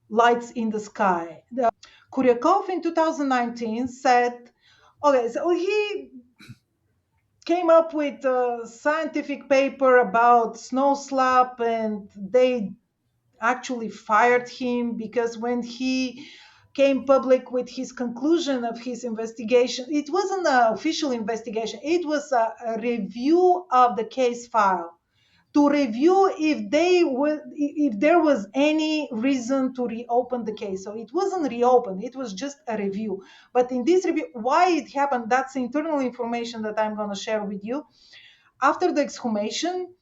lights in the sky. Kuryakov in 2019 said, okay, so he came up with a scientific paper about snow slap, and they actually fired him because when he came public with his conclusion of his investigation, it wasn't an official investigation, it was a review of the case file to review if there was any reason to reopen the case. So it wasn't reopened, it was just a review. But in this review, why it happened, that's internal information that I'm going to share with you. After the exhumation,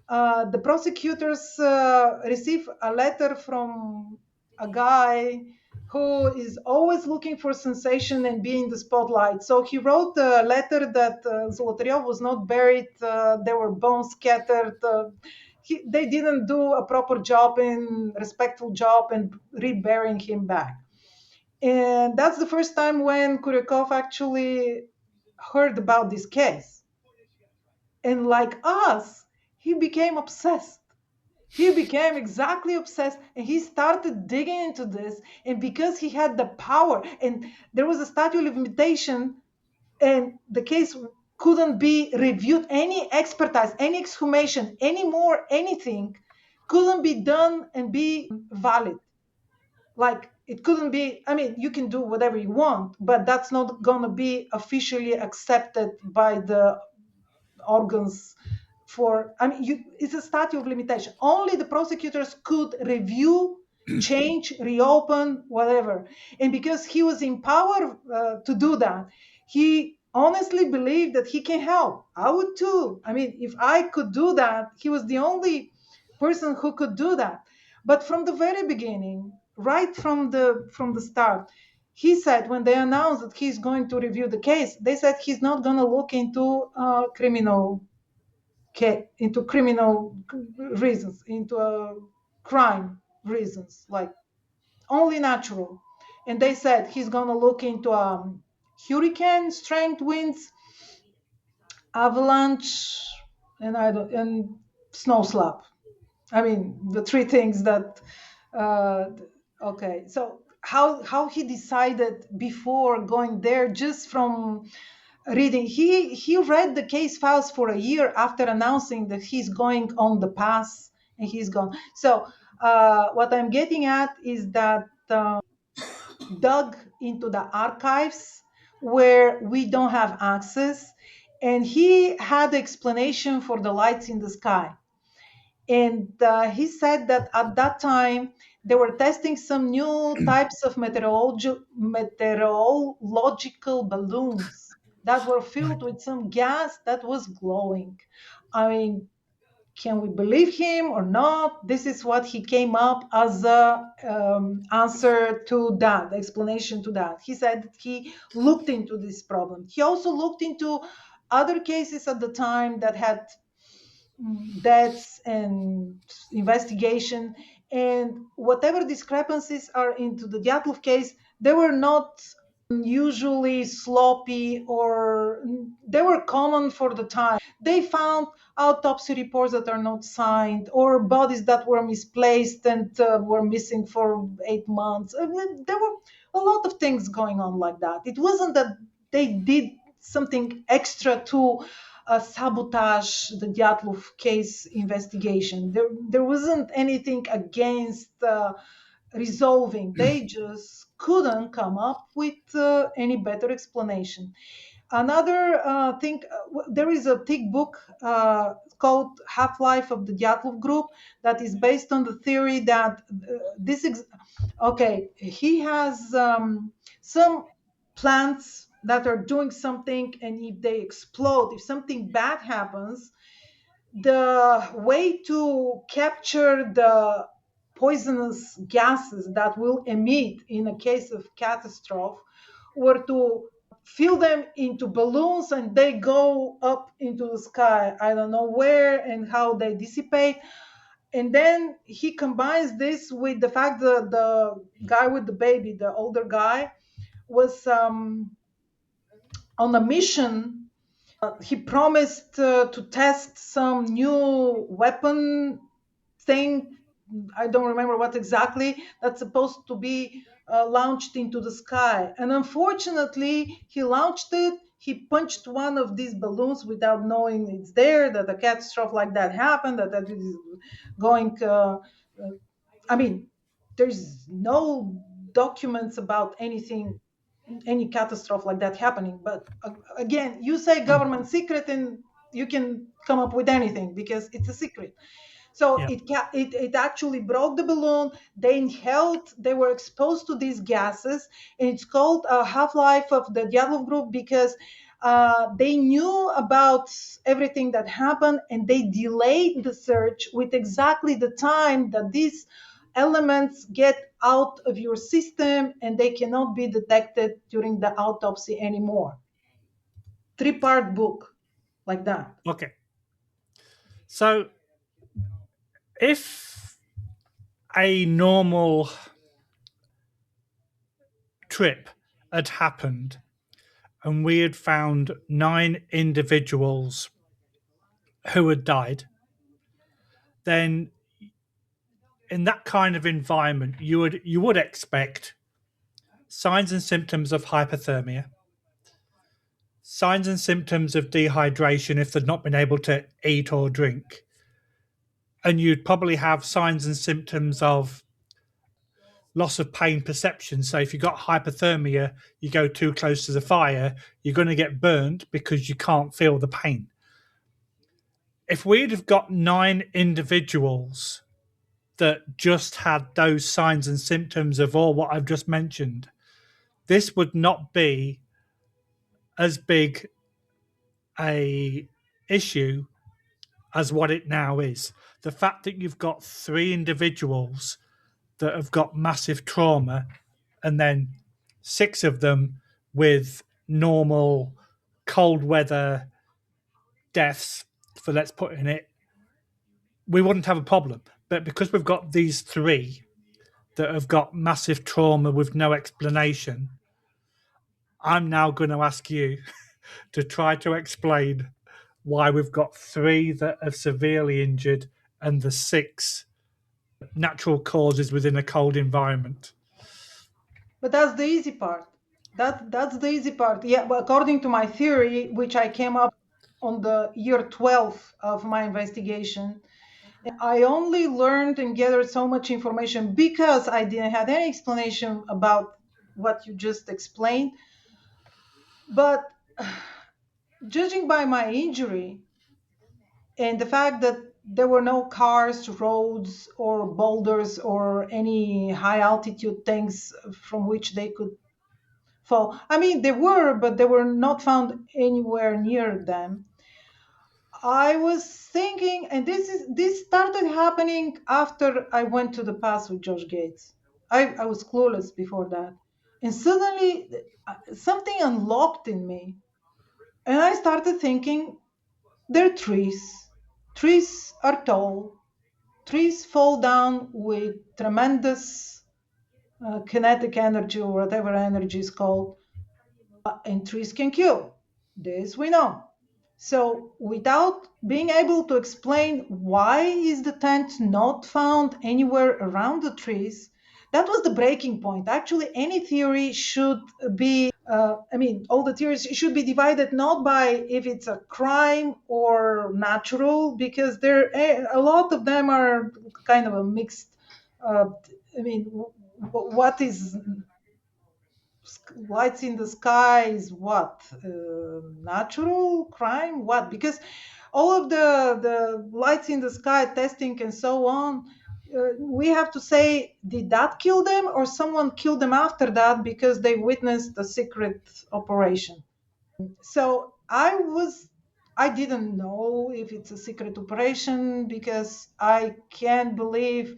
the prosecutors receive a letter from a guy who is always looking for sensation and be in the spotlight. So he wrote a letter that Zolotaryov was not buried, there were bones scattered. They didn't do a proper job and respectful job and reburying him back. And that's the first time when Kuryakov actually heard about this case. And like us, he became obsessed. He became exactly obsessed, and he started digging into this. And because he had the power, and there was a statute of limitation, and the case couldn't be reviewed, any expertise, any exhumation, any more, anything couldn't be done and be valid. Like it couldn't be, I mean, you can do whatever you want, but that's not going to be officially accepted by the organs for, I mean, it's a statute of limitation. Only the prosecutors could review, change, reopen, whatever. And because he was in power to do that, he honestly believed that he can help. I would too. I mean, if I could do that, he was the only person who could do that. But from the very beginning, right from the start, he said when they announced that he's going to review the case, they said he's not going to look into criminal reasons, into crime reasons, like only natural. And they said he's going to look into hurricane strength winds, avalanche, and snow slap. I mean, the three things that. Uh, okay, so how he decided before going there, just from reading, he read the case files for a year after announcing that he's going on the pass, and he's gone. So what I'm getting at is that dug into the archives where we don't have access, and he had explanation for the lights in the sky. And he said that at that time they were testing some new types of meteorological balloons that were filled Right. with some gas that was glowing. I mean, can we believe him or not? This is what he came up as a answer to that, explanation to that. He said that he looked into this problem. He also looked into other cases at the time that had deaths and investigation, and whatever discrepancies are into the Dyatlov case, they were not usually sloppy, or they were common for the time. They found autopsy reports that are not signed, or bodies that were misplaced and were missing for 8 months. I mean, there were a lot of things going on like that. It wasn't that they did something extra to sabotage the Dyatlov case investigation. There wasn't anything against resolving. They just couldn't come up with any better explanation. Another thing, there is a thick book called Half-Life of the Dyatlov Group that is based on the theory that okay, he has some plants that are doing something, and if they explode, if something bad happens, the way to capture the poisonous gases that will emit in a case of catastrophe were to fill them into balloons, and they go up into the sky. I don't know where and how they dissipate. And then he combines this with the fact that the guy with the baby, the older guy, was on a mission He promised to test some new weapon thing. I don't remember what exactly, that's supposed to be launched into the sky. And unfortunately, he launched it. He punched one of these balloons without knowing it's there, that a catastrophe like that happened, that it is going. I mean, there's no documents about anything, any catastrophe like that happening. But again, you say Mm. government secret, and you can come up with anything because it's a secret. So Yeah. it actually broke the balloon. They inhaled, they were exposed to these gases, and it's called a half-life of the Dyatlov group because they knew about everything that happened, and they delayed the search with exactly the time that these elements get out of your system and they cannot be detected during the autopsy anymore. Three-part book like that. Okay. So if a normal trip had happened and we had found 9 individuals who had died, then in that kind of environment, you would expect signs and symptoms of hypothermia, signs and symptoms of dehydration if they'd not been able to eat or drink, and you'd probably have signs and symptoms of loss of pain perception. So if you've got hypothermia, you go too close to the fire, you're going to get burned because you can't feel the pain. If we'd have got 9 individuals that just had those signs and symptoms of all what I've just mentioned, this would not be as big a issue as what it now is. The fact that you've got 3 individuals that have got massive trauma and then 6 of them with normal cold weather deaths, for let's put in it, we wouldn't have a problem. But because we've got these 3 that have got massive trauma with no explanation, I'm now going to ask you to try to explain why we've got 3 that are severely injured and the 6 natural causes within a cold environment. But that's the easy part. That's the easy part. Yeah, but according to my theory, which I came up on the year 12 of my investigation, I only learned and gathered so much information because I didn't have any explanation about what you just explained. But judging by my injury and the fact that there were no cars, roads, or boulders or any high altitude things from which they could fall. I mean, they were, but they were not found anywhere near them. I was thinking, and this started happening after I went to the pass with Josh Gates. I was clueless before that, and suddenly something unlocked in me, and I started thinking, they're trees. Trees are tall. Trees fall down with tremendous kinetic energy or whatever energy is called, and trees can kill. This we know. So without being able to explain why is the tent not found anywhere around the trees, that was the breaking point. Actually, any theory should be, I mean, all the theories should be divided not by if it's a crime or natural, because there a lot of them are kind of a mixed. Uh, I mean, what is lights in the sky is what, natural crime, what? Because all of the lights in the sky testing and so on, we have to say, did that kill them or someone killed them after that because they witnessed a secret operation? So I didn't know if it's a secret operation because I can't believe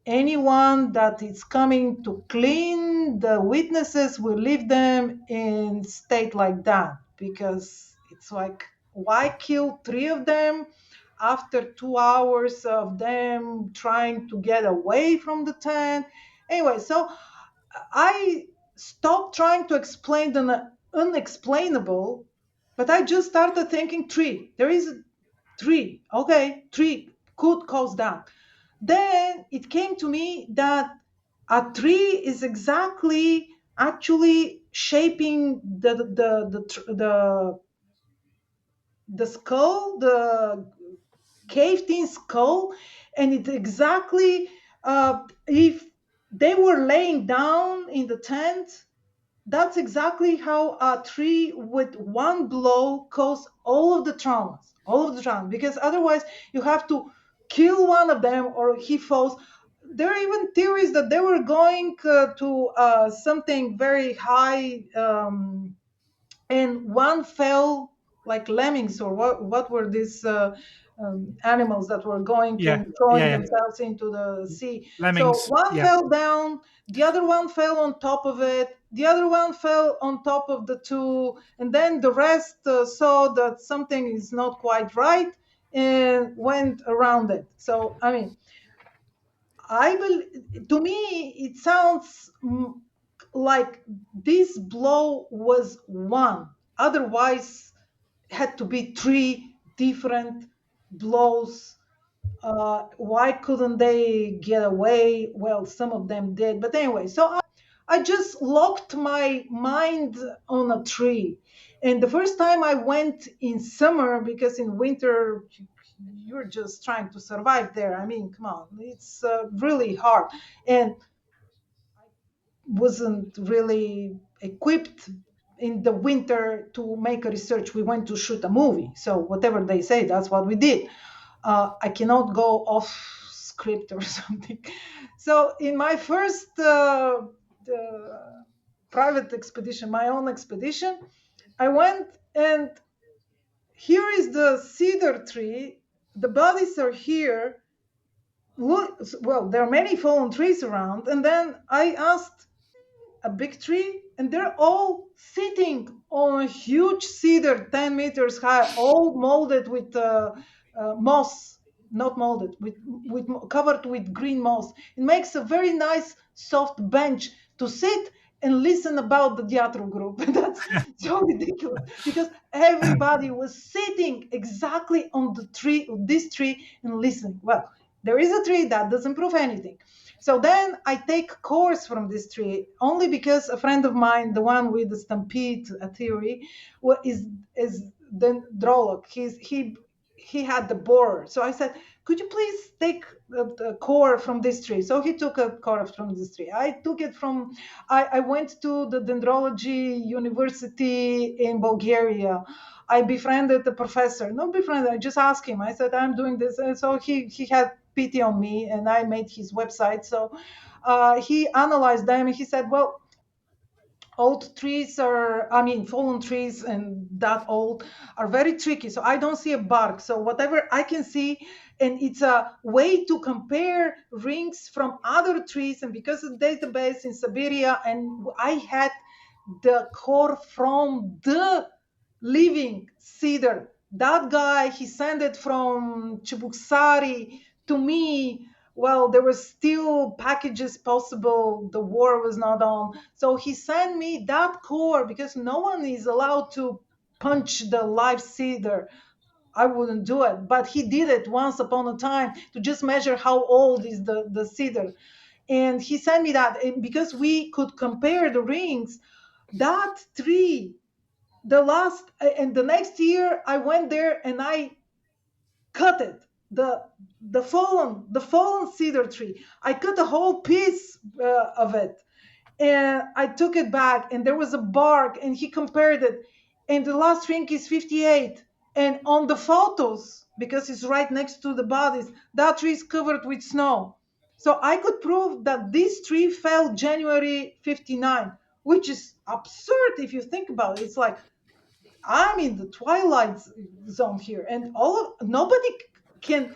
anyone that is coming to clean the witnesses will leave them in state like that, because it's like, why kill 3 of them after 2 hours of them trying to get away from the tent? Anyway, so I stopped trying to explain the unexplainable, But I just started thinking tree. There is a tree. Okay, tree could cause that. Then it came to me that a tree is exactly actually shaping the skull, the caved in skull, and it's exactly if they were laying down in the tent, that's exactly how a tree with one blow causes all of the traumas, because otherwise you have to kill one of them or he falls. There are even theories that they were going to something very high, and one fell, like lemmings, or what were these animals that were going Yeah, and throwing yeah, themselves into the sea. So lemmings. one Yeah, fell down, the other one fell on top of it, the other one fell on top of the two, and then the rest saw that something is not quite right and went around it. So I mean, I will. To me, it sounds like this blow was one. Otherwise, had to be three different blows. Why couldn't they get away? Well, some of them did, but anyway. So I just locked my mind on a tree. And the first time I went in summer, because in winter you're just trying to survive there. I mean, come on, it's really hard. And wasn't really equipped in the winter to make a research. We went to shoot a movie. So whatever they say, that's what we did. I cannot go off script or something. So in my first private expedition, my own expedition, I went, and here is the cedar tree. The bodies are here. Look, well, there are many fallen trees around. And then I asked a big tree, and they're all sitting on a huge cedar, 10 meters high, all molded with moss, not molded, with covered with green moss. It makes a very nice soft bench to sit and listen about the Dyatlov group. That's so ridiculous, because everybody was sitting exactly on the tree, this tree, and listening. Well, there is a tree that doesn't prove anything. So then I take course from this tree only because a friend of mine, the one with the stampede theory, is dendrolog. He had the borer. So I said, could you please take the core from this tree? So he took a core from this tree. I took it from. I went to the dendrology university in Bulgaria. I befriended the professor. Not befriended. I just asked him. I said, I'm doing this, and so he had pity on me, and I made his website. So he analyzed them, and he said, well, old trees are, I mean, fallen trees and that old are very tricky. So I don't see a bark. So whatever I can see, and it's a way to compare rings from other trees. And because of the database in Siberia, and I had the core from the living cedar. That guy, he sent it from Chibuksari to me. Well, there were still packages possible. The war was not on. So he sent me that core because no one is allowed to punch the live cedar. I wouldn't do it, but he did it once upon a time to just measure how old is the cedar. And he sent me that. And because we could compare the rings, that tree, the last and the next year I went there and I cut it, the fallen cedar tree. I cut a whole piece of it, and I took it back, and there was a bark, and he compared it, and the last ring is 58, and on the photos, because it's right next to the bodies, that tree is covered with snow. So I could prove that this tree fell January 59, which is absurd if you think about it. It's like I'm in the twilight zone here, and nobody can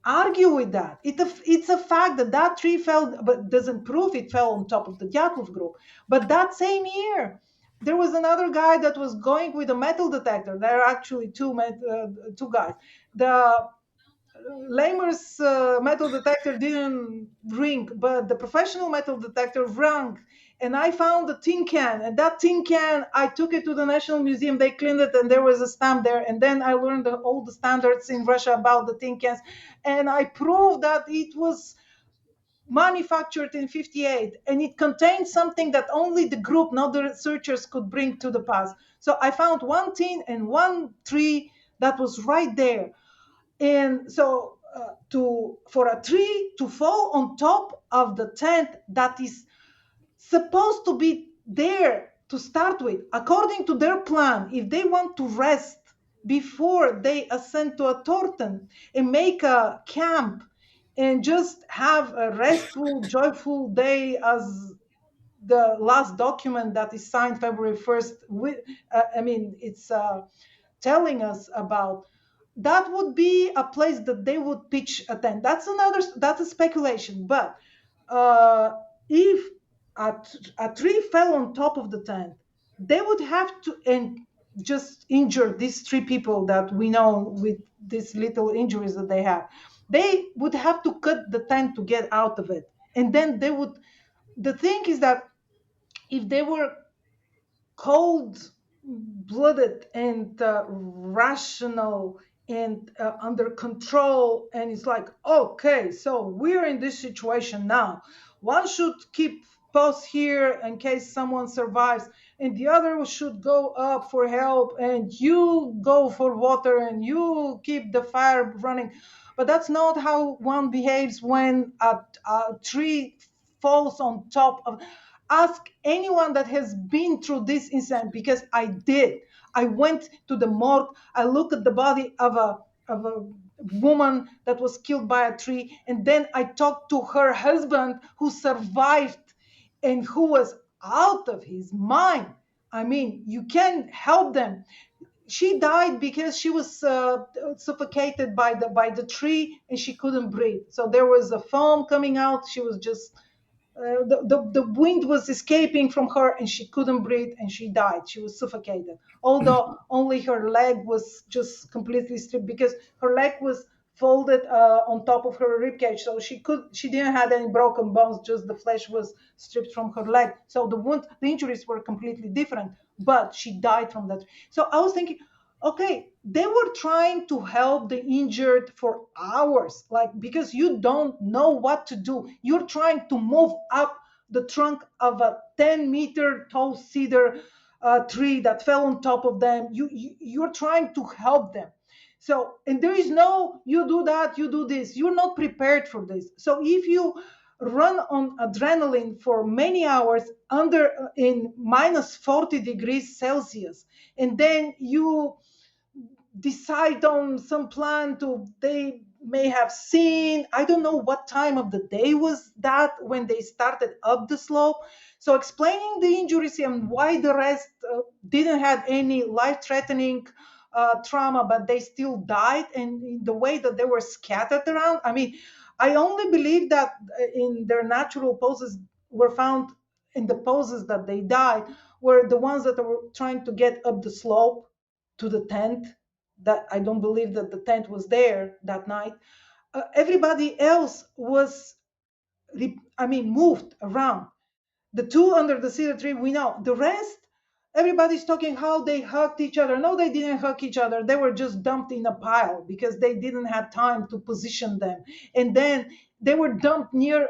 argue with that. It's a fact that that tree fell, but doesn't prove it fell on top of the Dyatlov group. But that same year, there was another guy that was going with a metal detector. There are actually two guys. The Lamer's metal detector didn't ring, but the professional metal detector rang, And I found a tin can, and that tin can, I took it to the National Museum. They cleaned it, and there was a stamp there. And then I learned all the standards in Russia about the tin cans, and I proved that it was manufactured in 58, and it contained something that only the group, not the researchers, could bring to the past. So I found one tin and one tree that was right there. And so to for a tree to fall on top of the tent that is supposed to be there to start with, according to their plan, if they want to rest before they ascend to a Torten and make a camp and just have a restful, joyful day, as the last document that is signed February 1st, it's telling us about, that would be a place that they would pitch a tent. That's a speculation. But uh, if a tree fell on top of the tent, they would have to and just injure these three people that we know with these little injuries that they have. They would have to cut the tent to get out of it, and then they would. The thing is that if they were cold blooded and rational and under control, and it's like, okay, so we're in this situation now, one should keep post here in case someone survives, and the other should go up for help, and you go for water, and you keep the fire running. But that's not how one behaves when a tree falls on top of. Ask anyone that has been through this incident, because I did. I went to the morgue. I looked at the body of a woman that was killed by a tree, and then I talked to her husband who survived and who was out of his mind. I mean, you can help them. She died because she was suffocated by the tree, and she couldn't breathe. So there was a foam coming out. She was just the wind was escaping from her, and she couldn't breathe, and she died. She was suffocated, although only her leg was just completely stripped, because her leg was folded on top of her ribcage, so she didn't have any broken bones, just the flesh was stripped from her leg. So the injuries were completely different, but she died from that. So I was thinking, okay, they were trying to help the injured for hours, like, because you don't know what to do. You're trying to move up the trunk of a 10-meter tall cedar tree that fell on top of them. You're trying to help them. So, and there is no, you do that, you do this. You're not prepared for this. So if you run on adrenaline for many hours under in minus 40 degrees Celsius, and then you decide on some plan to, they may have seen, I don't know what time of the day was that when they started up the slope. So explaining the injuries and why the rest didn't have any life threatening trauma, but they still died, and in the way that they were scattered around. I mean, I only believe that in their natural poses were found, in the poses that they died, were the ones that were trying to get up the slope to the tent. That I don't believe that the tent was there that night. Everybody else was, moved around. The two under the cedar tree, we know. The rest, everybody's talking how they hugged each other. No, they didn't hug each other. They were just dumped in a pile because they didn't have time to position them. And then they were dumped near,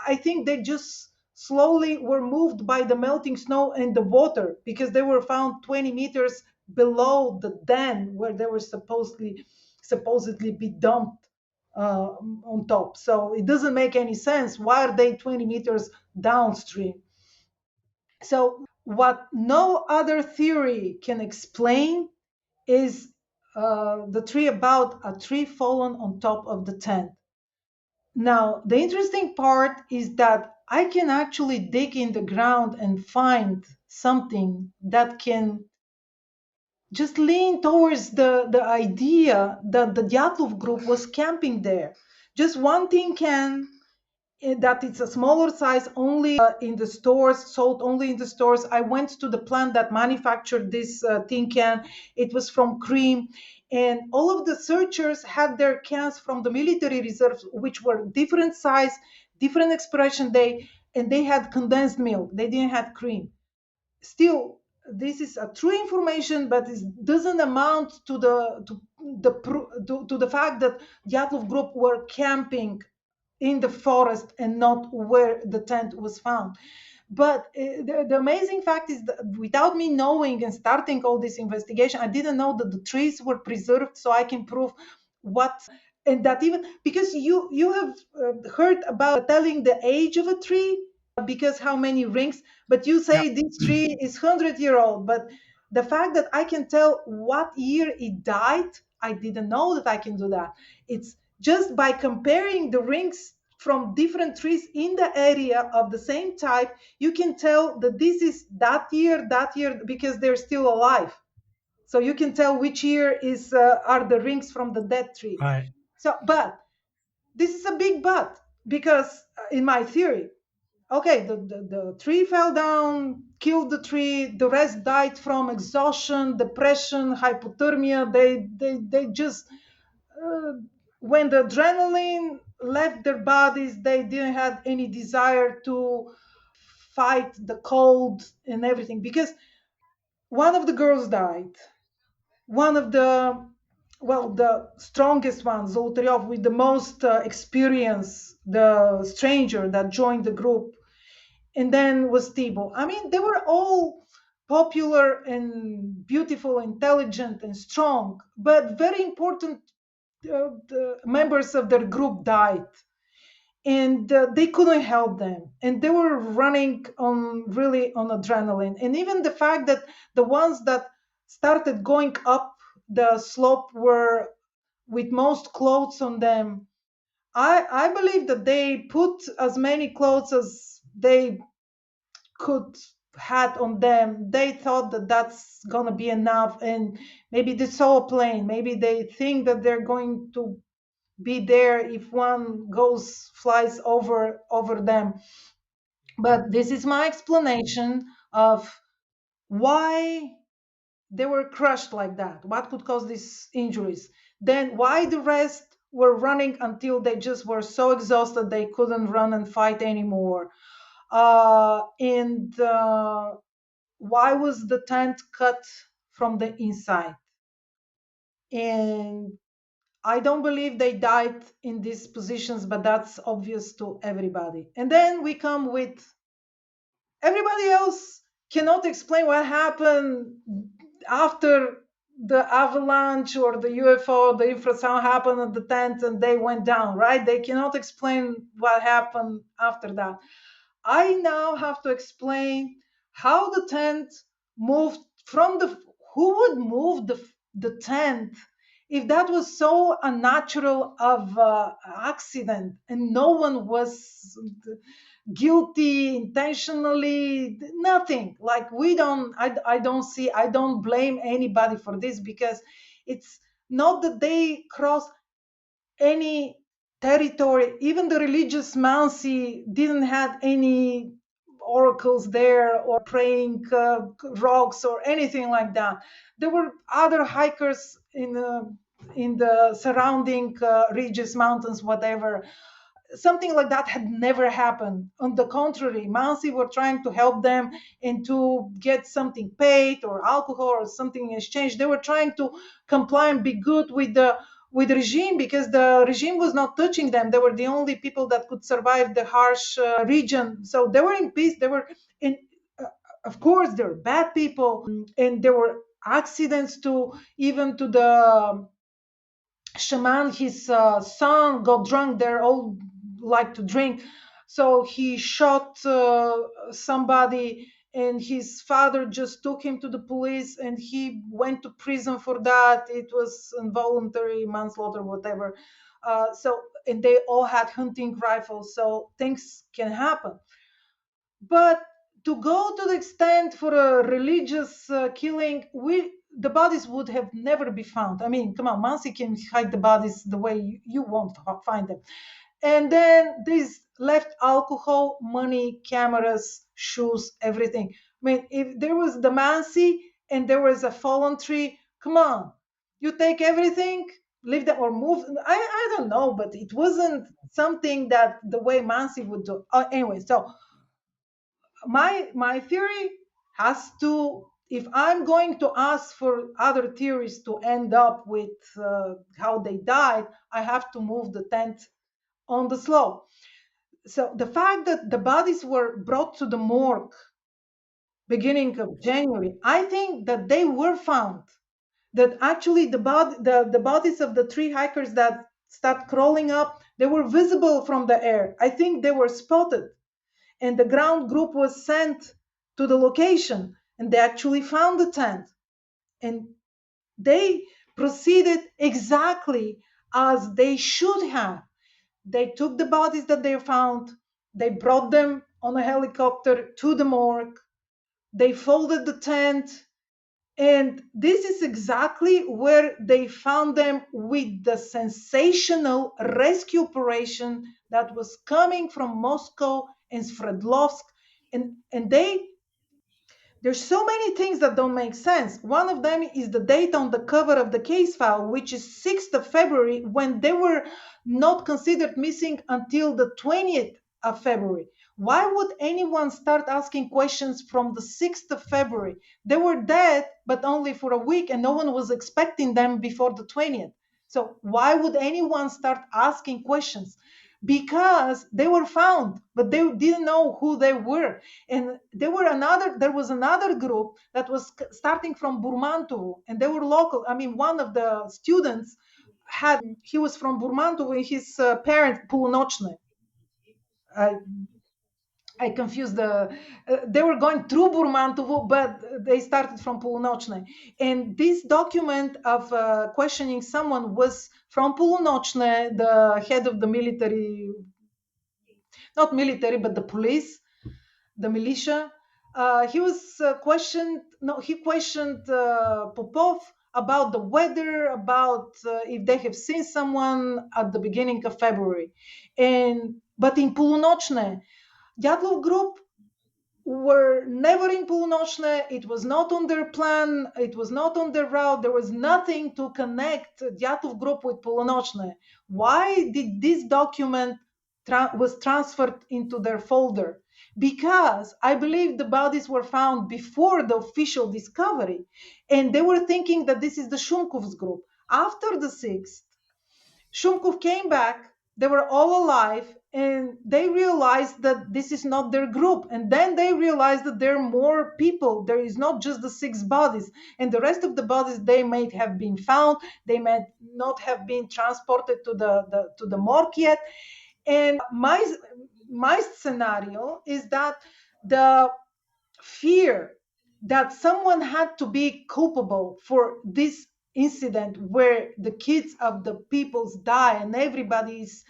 I think they just slowly were moved by the melting snow and the water, because they were found 20 meters below the den where they were supposedly be dumped on top. So it doesn't make any sense. Why are they 20 meters downstream? So what no other theory can explain is the tree about a tree fallen on top of the tent. Now, the interesting part is that I can actually dig in the ground and find something that can just lean towards the idea that the Dyatlov group was camping there. Just one thing can, that it's a smaller size, only in the stores, sold only in the stores. I went to the plant that manufactured this tin can. It was from Cream, and all of the searchers had their cans from the military reserves, which were different size, different expiration date, and they had condensed milk. They didn't have cream. Still, this is a true information, but it doesn't amount to the fact that Dyatlov group were camping in the forest and not where the tent was found. But the amazing fact is that without me knowing and starting all this investigation, I didn't know that the trees were preserved, so I can prove what. And that even because you have heard about telling the age of a tree because how many rings, but you Yeah. say this tree is 100-year old, but the fact that I can tell what year it died, I didn't know that I can do that. It's just by comparing the rings from different trees in the area of the same type, you can tell that this is that year, because they're still alive. So you can tell which year is are the rings from the dead tree. Right. So, but this is a big but, because in my theory, okay, the tree fell down, killed the tree, the rest died from exhaustion, depression, hypothermia. They just uh, when the adrenaline left their bodies, they didn't have any desire to fight the cold and everything, because one of the girls died. One of the, well, the strongest one, Zoltaryov, with the most experience, the stranger that joined the group, and then was Thibault. I mean, they were all popular and beautiful, intelligent and strong, but very important the members of their group died, and they couldn't help them, and they were running on really on adrenaline. And even the fact that the ones that started going up the slope were with most clothes on them, I believe that they put as many clothes as they could had on them. They thought that that's gonna be enough, and maybe they saw a plane, maybe they think that they're going to be there if one goes flies over them. But this is my explanation of why they were crushed like that, what could cause these injuries, then why the rest were running until they just were so exhausted they couldn't run and fight anymore, and why was the tent cut from the inside. And I don't believe they died in these positions, but that's obvious to everybody. And then we come with everybody else cannot explain what happened after the avalanche or the UFO, the infrasound happened at the tent and they went down, right? They cannot explain what happened after that. I now have to explain how the tent moved from the. Who would move the tent if that was so unnatural of accident and no one was guilty intentionally, nothing, like we don't, I don't see, I don't blame anybody for this, because it's not that they cross any territory. Even the religious Mansi didn't have any oracles there or praying rocks or anything like that. There were other hikers in the surrounding ridges, mountains, whatever. Something like that had never happened. On the contrary, Mansi were trying to help them and to get something paid or alcohol or something in exchange. They were trying to comply and be good with the regime, because the regime was not touching them. They were the only people that could survive the harsh region. So they were in peace. They were in. Uh, of course, there were bad people, and there were accidents to even to the shaman. His son got drunk. They're all like to drink, so he shot somebody, and his father just took him to the police and he went to prison for that. It was involuntary manslaughter, whatever. So, and they all had hunting rifles, so things can happen. But to go to the extent for a religious killing, we the bodies would have never be found. I mean, come on, Mansi can hide the bodies the way you won't find them. And then this left alcohol, money, cameras, shoes, everything. I mean, if there was the Mansi and there was a fallen tree, come on, you take everything, leave them or move. I don't know, but it wasn't something that the way Mansi would do. Anyway, so my theory has to, if I'm going to ask for other theories to end up with how they died, I have to move the tent on the slope. So the fact that the bodies were brought to the morgue beginning of January, I think that they were found. That actually the bodies of the three hikers that start crawling up, they were visible from the air. I think they were spotted, and the ground group was sent to the location, and they actually found the tent, and they proceeded exactly as they should have. They took the bodies that they found, they brought them on a helicopter to the morgue, they folded the tent, and this is exactly where they found them with the sensational rescue operation that was coming from Moscow and Sverdlovsk. And there's so many things that don't make sense. One of them is the date on the cover of the case file, which is 6th of February, when they were not considered missing until the 20th of February. Why would anyone start asking questions from the 6th of February? They were dead, but only for a week, and no one was expecting them before the 20th. So why would anyone start asking questions? Because they were found, but they didn't know who they were. And there was another group that was starting from Burmantovo, and they were local. I mean, one of the students he was from Burmantovo, and his parent Pulunochne. I confused they were going through Burmantovo, but they started from Pulunochne. And this document of questioning someone was from Pulunochne, the head of the military, not military, but the police, the militia. He was questioned. No, he questioned Popov about the weather, about if they have seen someone at the beginning of February, and but in Pulunochne, Dyatlov group were never in Pulunochne. It was not on their plan. It was not on their route. There was nothing to connect Dyatlov group with Pulunochne. Why did this document was transferred into their folder? Because I believe the bodies were found before the official discovery, and they were thinking that this is the Shumkov's group. After the 6th, Shumkov came back, they were all alive, and they realized that this is not their group. And then they realized that there are more people. There is not just the 6 bodies. And the rest of the bodies, they may have been found, they may not have been transported to the morgue yet. And my scenario is that the fear that someone had to be culpable for this incident where the kids of the peoples die, and everybody's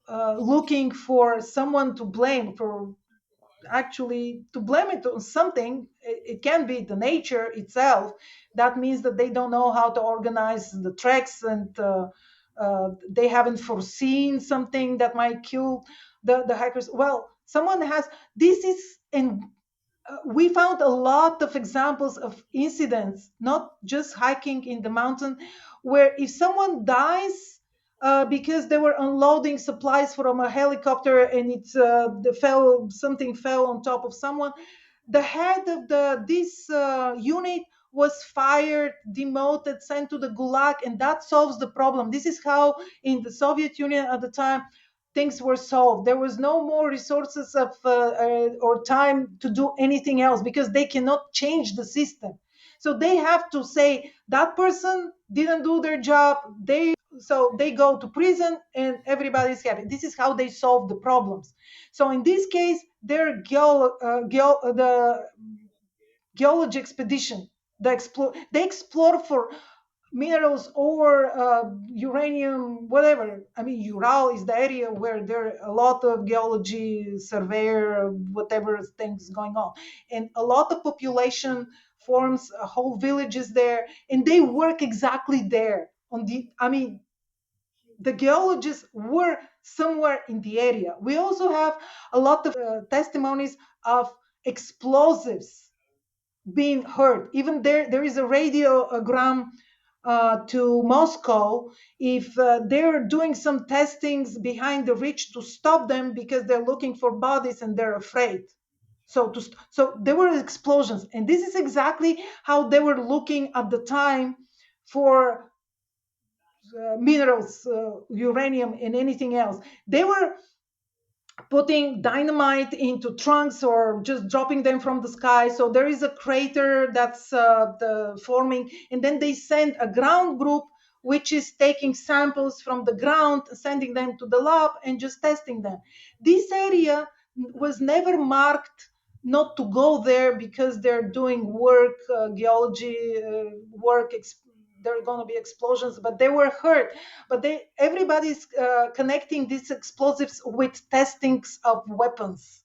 looking for someone to blame, for actually to blame it on something. It can be the nature itself. That means that they don't know how to organize the treks, and they haven't foreseen something that might kill the hikers. Well, someone has. This is and We found a lot of examples of incidents, not just hiking in the mountain, where if someone dies because they were unloading supplies from a helicopter, and something fell on top of someone, the head of this unit was fired, demoted, sent to the gulag, and that solves the problem. This is how in the Soviet Union at the time things were solved. There was no more resources or time to do anything else, because they cannot change the system. So they have to say that person didn't do their job. They go to prison, and everybody's happy. This is how they solve the problems. So in this case, the geology expedition, they explore for minerals or uranium, whatever. I mean, Ural is the area where there are a lot of geology, surveyor, whatever things going on, and a lot of population forms whole villages there, and they work exactly there. The geologists were somewhere in the area. We also have a lot of testimonies of explosives being heard. Even there is a radiogram to Moscow if they're doing some testings behind the ridge to stop them, because they're looking for bodies and they're afraid. So there were explosions, and this is exactly how they were looking at the time for minerals, uranium, and anything else. They were putting dynamite into trunks or just dropping them from the sky. So there is a crater that's forming, and then they send a ground group which is taking samples from the ground, sending them to the lab, and just testing them. This area was never marked not to go there because they're doing work, geology work. There are going to be explosions, but they were hurt. But everybody's connecting these explosives with testings of weapons,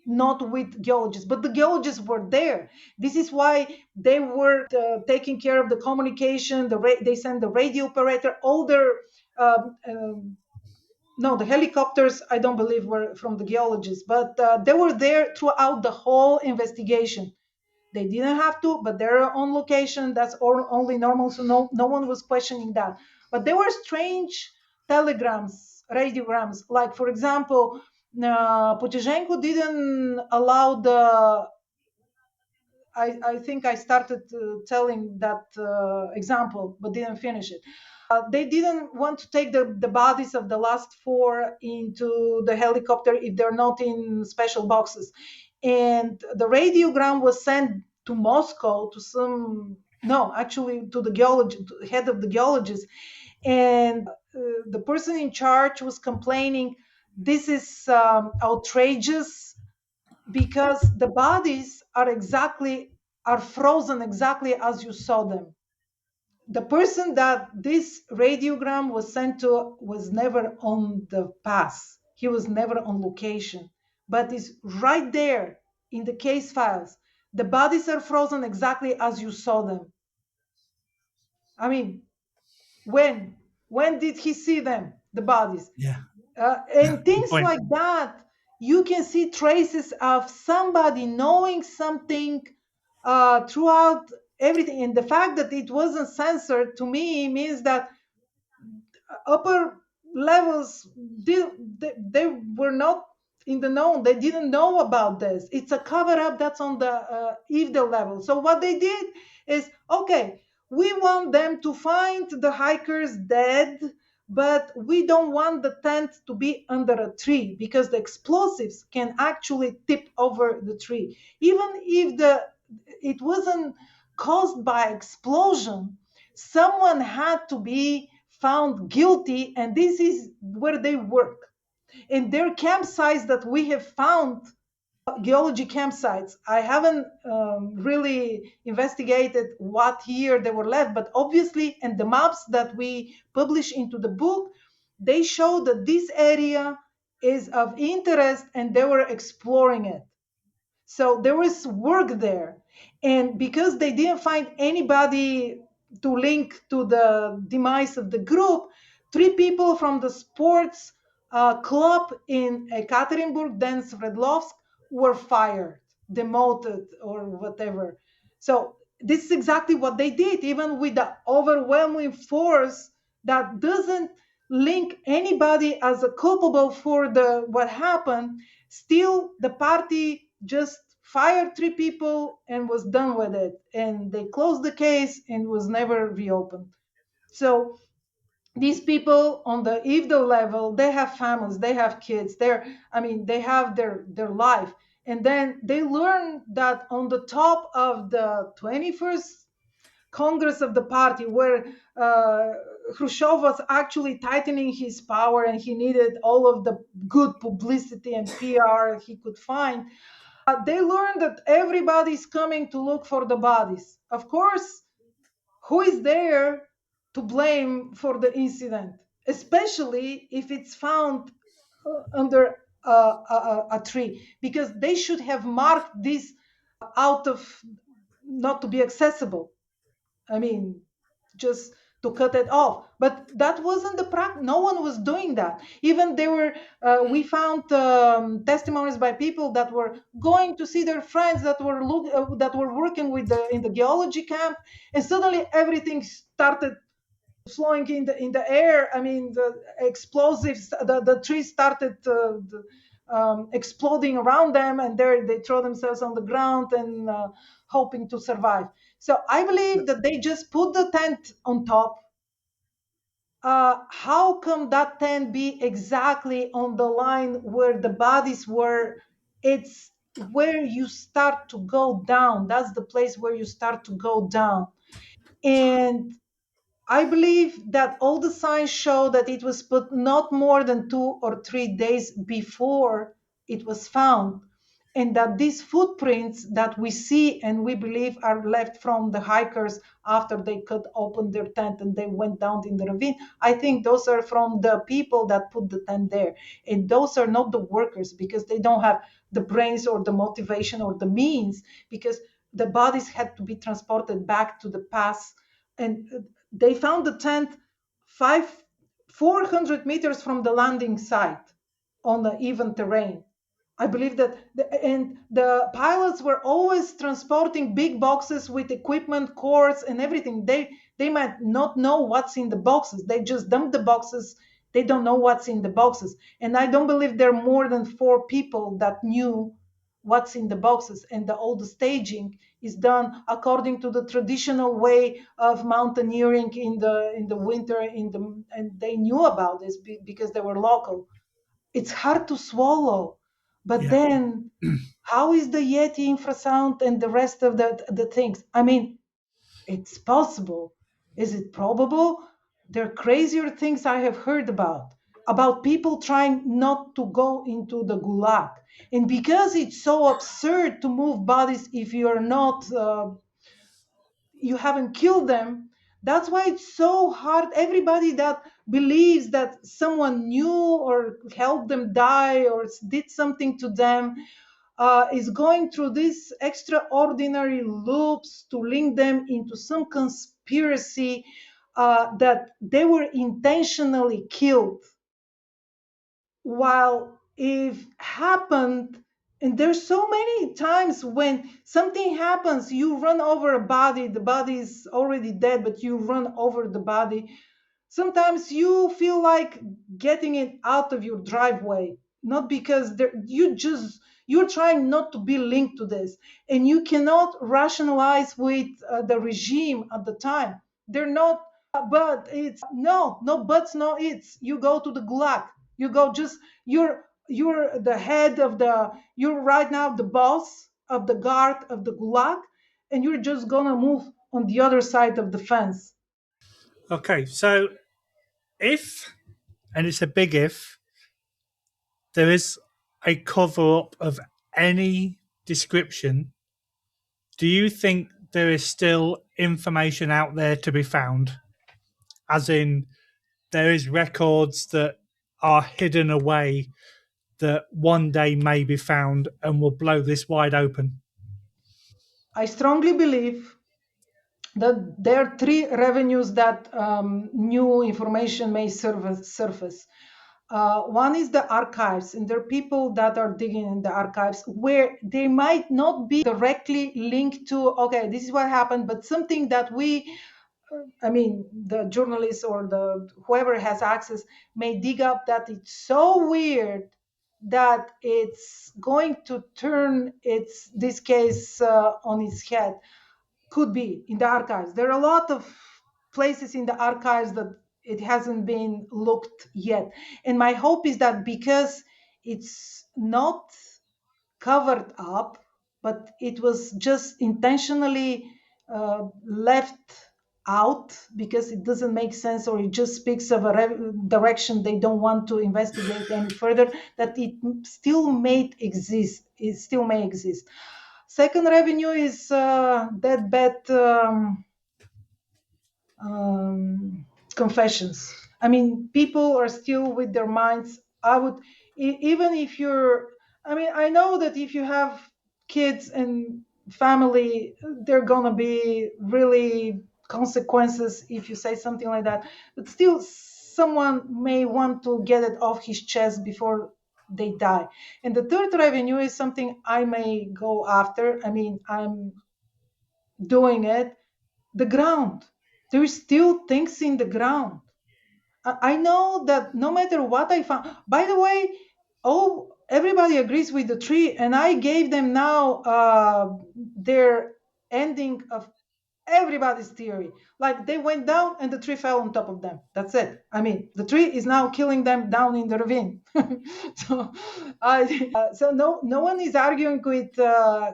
not with geologists. But the geologists were there. This is why they were taking care of the communication. They sent the radio operator, all their um, um, no, the helicopters, I don't believe were from the geologists, but they were there throughout the whole investigation. They didn't have to, but they're on location. That's only normal. So no one was questioning that. But there were strange telegrams, radiograms. Like, for example, Putizhenko didn't allow I think I started telling that example, but didn't finish it. They didn't want to take the bodies of the last four into the helicopter if they're not in special boxes. And the radiogram was sent to Moscow to some, no, actually to the geologist, to the head of the geologist. And the person in charge was complaining, this is outrageous because the bodies are frozen exactly as you saw them. The person that this radiogram was sent to was never on the pass. He was never on location, but is right there in the case files. The bodies are frozen exactly as you saw them. I mean, when when did he see them, the bodies? Yeah. And Good things point. like that, you can see traces of somebody knowing something throughout everything. And the fact that it wasn't censored to me means that upper levels they were not in the know. They didn't know about this. It's a cover up that's on the EVDL level. So what they did is, okay, we want them to find the hikers dead, but we don't want the tent to be under a tree because the explosives can actually tip over the tree. Even if it wasn't caused by explosion, someone had to be found guilty, and this is where they work. In their campsites that we have found, geology campsites, I haven't really investigated what year they were left, but obviously, in the maps that we publish into the book, they show that this area is of interest and they were exploring it. So there was work there. And because they didn't find anybody to link to the demise of the group, three people from the sports club in Ekaterinburg, then Sverdlovsk, were fired, demoted, or whatever. So this is exactly what they did, even with the overwhelming force that doesn't link anybody as a culpable for the what happened. Still, the party just fired three people and was done with it. And they closed the case and was never reopened. So these people on the IVDO level, they have families, they have kids, they have their life. And then they learn that on the top of the 21st Congress of the party, where Khrushchev was actually tightening his power and he needed all of the good publicity and PR he could find, they learned that everybody's coming to look for the bodies. Of course, who is there to blame for the incident, especially if it's found under a tree? Because they should have marked this out of not to be accessible. I mean, just to cut it off. But that wasn't the practice. No one was doing that. Even there were, we found testimonies by people that were going to see their friends that were working with in the geology camp, and suddenly everything started flowing in the air. I mean, the explosives, the tree started exploding around them, and they throw themselves on the ground and hoping to survive. So I believe that they just put the tent on top. How come that tent be exactly on the line where the bodies were? It's where you start to go down. That's the place where you start to go down. And I believe that all the signs show that it was put not more than 2 or 3 days before it was found, and that these footprints that we see and we believe are left from the hikers after they cut open their tent and they went down in the ravine, I think those are from the people that put the tent there. And those are not the workers, because they don't have the brains or the motivation or the means, because the bodies had to be transported back to the pass. And they found the tent five 400 meters from the landing site on the even terrain. I believe that and the pilots were always transporting big boxes with equipment, cords, and everything. They might not know what's in the boxes. They just dump the boxes. They don't know what's in the boxes. And I don't believe there are more than 4 people that knew what's in the boxes. And all the staging is done according to the traditional way of mountaineering in the winter. And they knew about this because they were local. It's hard to swallow. But Yeah. then, how is the Yeti infrasound and the rest of the things? I mean, it's possible. Is it probable? There are crazier things I have heard about people trying not to go into the gulag. And because it's so absurd to move bodies if you're not you haven't killed them, that's why it's so hard. Everybody that believes that someone knew or helped them die or did something to them is going through these extraordinary loops to link them into some conspiracy that they were intentionally killed. While if happened, and there's so many times when something happens, you run over a body, the body is already dead, but you run over the body. Sometimes you feel like getting it out of your driveway, not because you're trying not to be linked to this, and you cannot rationalize with the regime at the time. They're not, but it's no buts, no it's. You go to the gulag. You go just you're the head of the you're right now the boss of the guard of the gulag, and you're just gonna move on the other side of the fence. Okay. So if, and it's a big if, there is a cover up of any description, do you think there is still information out there to be found? As in, there is records that are hidden away that one day may be found and will blow this wide open. I strongly believe that there are three revenues that new information may surface. One is the archives, and there are people that are digging in the archives where they might not be directly linked to, okay, this is what happened, but something that I mean, the journalists or the whoever has access may dig up that it's so weird that it's going to turn this case on its head. Could be in the archives. There are a lot of places in the archives that it hasn't been looked yet. And my hope is that because it's not covered up, but it was just intentionally left out because it doesn't make sense, or it just speaks of a direction they don't want to investigate any further, that it still may exist. It still may exist. Second revenue is deathbed confessions. I mean, people are still with their minds. I would, even if you're, I mean, I know that if you have kids and family, there are gonna be really consequences if you say something like that. But still, someone may want to get it off his chest before they die. And the third revenue is something I may go after. I mean, I'm doing it. The ground. There is still things in the ground. I know that no matter what I found, by the way, everybody agrees with the tree, and I gave them now their ending of everybody's theory. Like they went down and the tree fell on top of them. That's it. I mean, the tree is now killing them down in the ravine. So, so no one is arguing with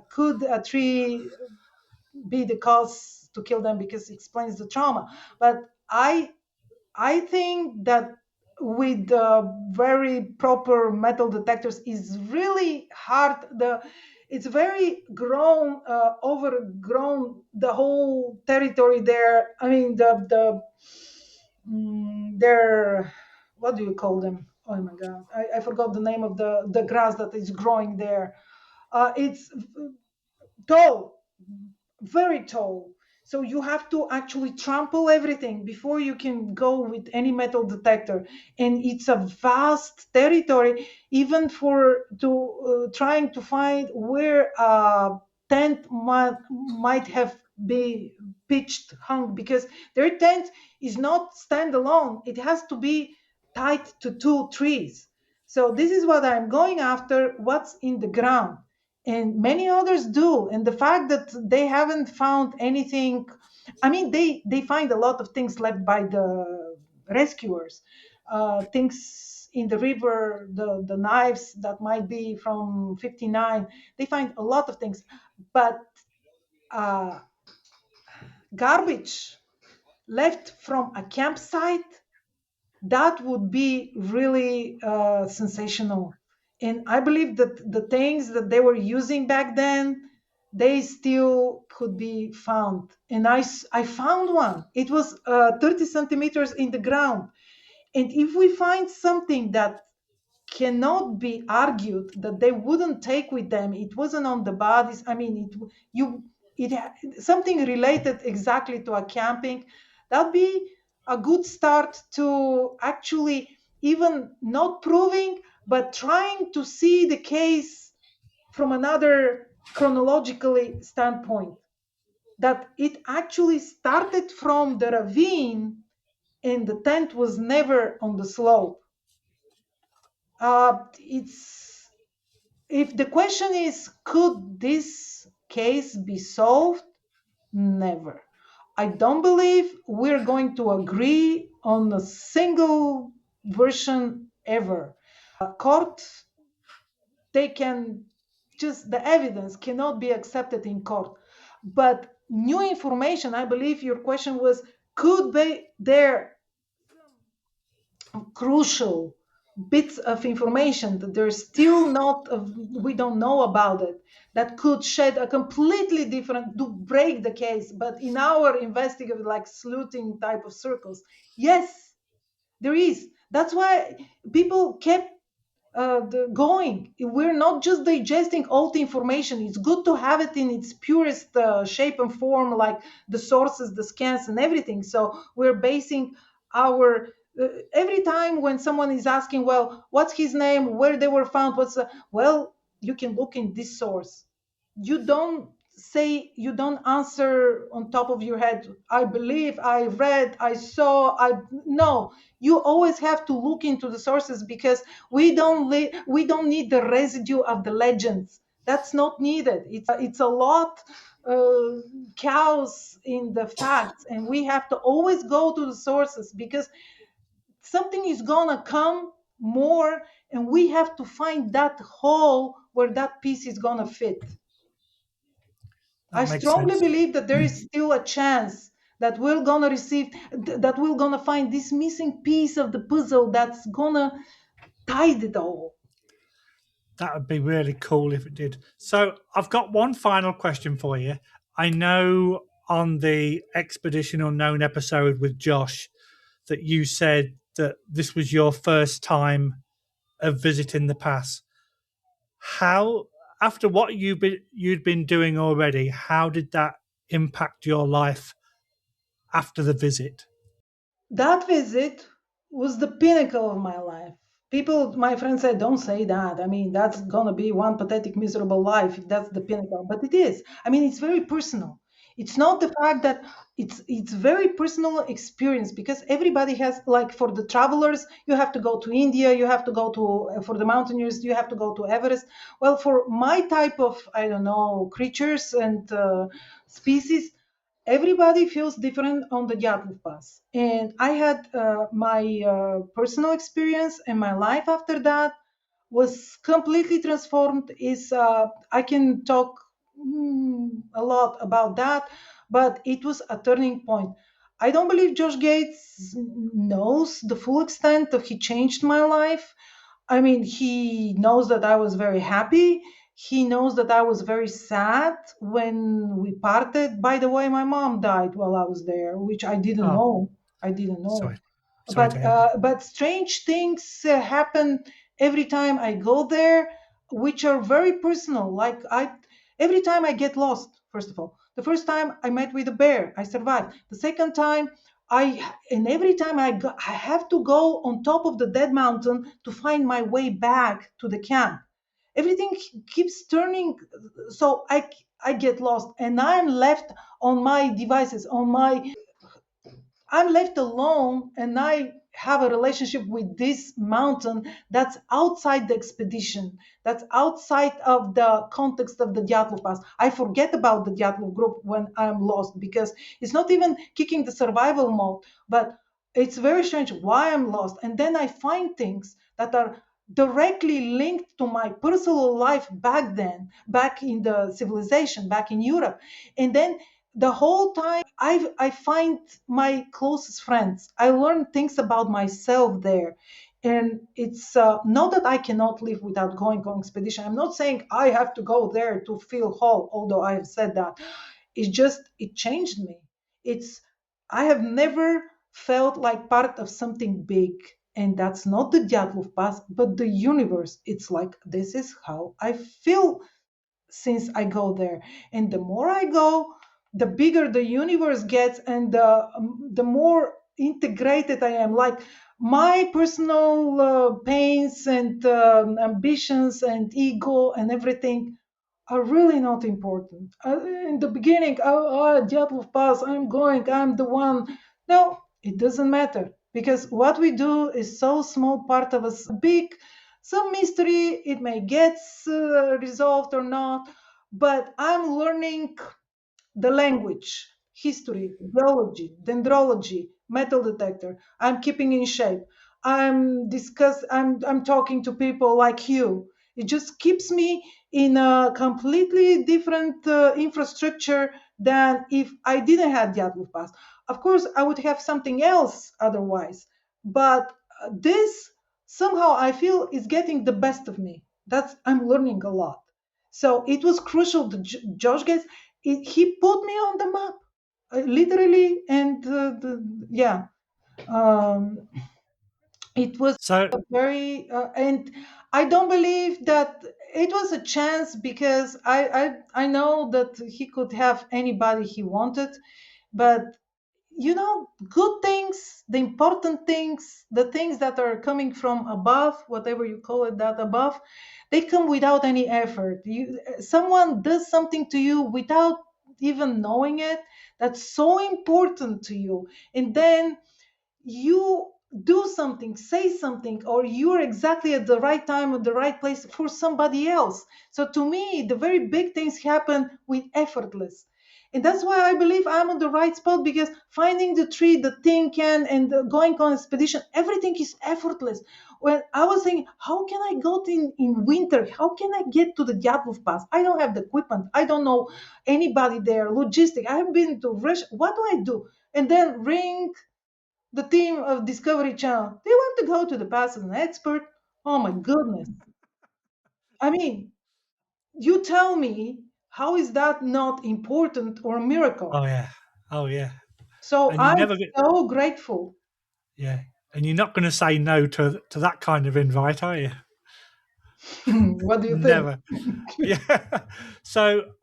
could a tree be the cause to kill them because it explains the trauma. But I think that with very proper metal detectors is really hard. It's very grown, overgrown the whole territory there. I mean they're, what do you call them? Oh my God, I forgot the name of the grass that is growing there. It's tall, very tall. So you have to actually trample everything before you can go with any metal detector. And it's a vast territory, even for to trying to find where a tent might have been pitched, hung, because their tent is not standalone. It has to be tied to two trees. So this is what I'm going after, what's in the ground, and many others do. And the fact that they haven't found anything, I mean, they find a lot of things left by the rescuers, things in the river, the knives that might be from 59. They find a lot of things, but uh, garbage left from a campsite, that would be really sensational. And I believe that the things that they were using back then, they still could be found. And I found one. It was 30 centimeters in the ground. And if we find something that cannot be argued that they wouldn't take with them, it wasn't on the bodies. I mean, you it something related exactly to a camping, that'd be a good start to actually even not proving but trying to see the case from another chronologically standpoint, that it actually started from the ravine and the tent was never on the slope. It's If the question is, could this case be solved? Never. I don't believe we're going to agree on a single version ever. Court, they can just, the evidence cannot be accepted in court. But new information, I believe your question was, could be there crucial bits of information that there's still not we don't know about it, that could shed a completely different, to break the case, but in our investigative, like sleuthing type of circles, yes, there is. That's why people kept going. We're not just digesting all the information. It's good to have it in its purest shape and form, like the sources, the scans, and everything. So we're basing our every time when someone is asking, well, what's his name, where they were found, well, you can look in this source. You don't say, you don't answer on top of your head, I believe, I read, I saw, I no. You always have to look into the sources, because we don't need the residue of the legends. That's not needed. It's a lot chaos in the facts, and we have to always go to the sources, because something is gonna come more, and we have to find that hole where that piece is gonna fit. I That makes strongly sense. believe that there is still a chance that we're gonna that we're gonna find this missing piece of the puzzle that's gonna tie it all. That would be really cool if it did. So I've got one final question for you. I know on the Expedition Unknown episode with Josh that you said that this was your first time of visiting the pass. How, after what you'd been doing already, how did that impact your life after the visit? That visit was the pinnacle of my life. People, my friends said, don't say that. I mean, that's gonna be one pathetic, miserable life if that's the pinnacle. But it is. I mean, it's very personal. It's not the fact that it's very personal experience, because everybody has, like, for the travelers, you have to go to India, you have to go to, for the mountaineers, you have to go to Everest. Well, for my type of, I don't know, creatures and species, everybody feels different on the Dyatlov Pass. And I had my personal experience, and my life after that was completely transformed. Is I can talk a lot about that, but it was a turning point. I don't believe Josh Gates knows the full extent of he changed my life. I mean, he knows that I was very happy. He knows that I was very sad when we parted. By the way, my mom died while I was there, which I didn't Oh, know. I didn't know. sorry. Sorry to hear. But strange things happen every time I go there, which are very personal. Like, every time I get lost. First of all, the first time I met with a bear, I survived. The second time, and every time I have to go on top of the dead mountain to find my way back to the camp. Everything keeps turning, so I get lost, and I'm left on my devices, on my I'm left alone, and I have a relationship with this mountain that's outside the expedition, that's outside of the context of the Dyatlov Pass. I forget about the Dyatlov group when I'm lost, because it's not even kicking the survival mode, but it's very strange why I'm lost. And then I find things that are directly linked to my personal life back then, back in the civilization, back in Europe. And then the whole time I find my closest friends. I learn things about myself there. And it's not that I cannot live without going on expedition. I'm not saying I have to go there to feel whole, although I have said that. It's just, it changed me. It's, I have never felt like part of something big. And that's not the Dyatlov Pass, but the universe. It's like, this is how I feel since I go there. And the more I go, the bigger the universe gets, and the more integrated I am. Like, my personal pains and ambitions and ego and everything are really not important. In the beginning, Dyatlov Pass, I'm going, I'm the one. No, it doesn't matter, because what we do is so small part of us. Big, some mystery. It may get resolved or not, but I'm learning the language, history, biology, dendrology, metal detector. I'm keeping in shape. I'm talking to people like you. It just keeps me in a completely different infrastructure than if I didn't have Dyatlov Pass. Of course, I would have something else otherwise, but this somehow I feel is getting the best of me. That's, I'm learning a lot. So it was crucial that Josh Gates, he put me on the map, literally. And yeah, um, it was So, a very and I don't believe that it was a chance, because I know that he could have anybody he wanted, but good things, the important things, the things that are coming from above, whatever you call it, that above, they come without any effort. Someone does something to you without even knowing it, that's so important to you, and then you do something, say something, or you're exactly at the right time at the right place for somebody else. So to me, the very big things happen with effortless. And that's why I believe I'm on the right spot, because finding the tree, the tin can, and going on expedition, everything is effortless. When I was saying, how can I go in winter? How can I get to the Dyatlov Pass? I don't have the equipment. I don't know anybody there. Logistic. I have been to Russia. What do I do? And then ring the team of Discovery Channel. They want to go to the past as an expert. Oh my goodness. I mean, you tell me, how is that not important or a miracle? oh yeah, oh yeah, So and you I'm never get, so grateful. yeah, and you're not going to say no to that kind of invite, are you? What do you think? Never. Yeah. So,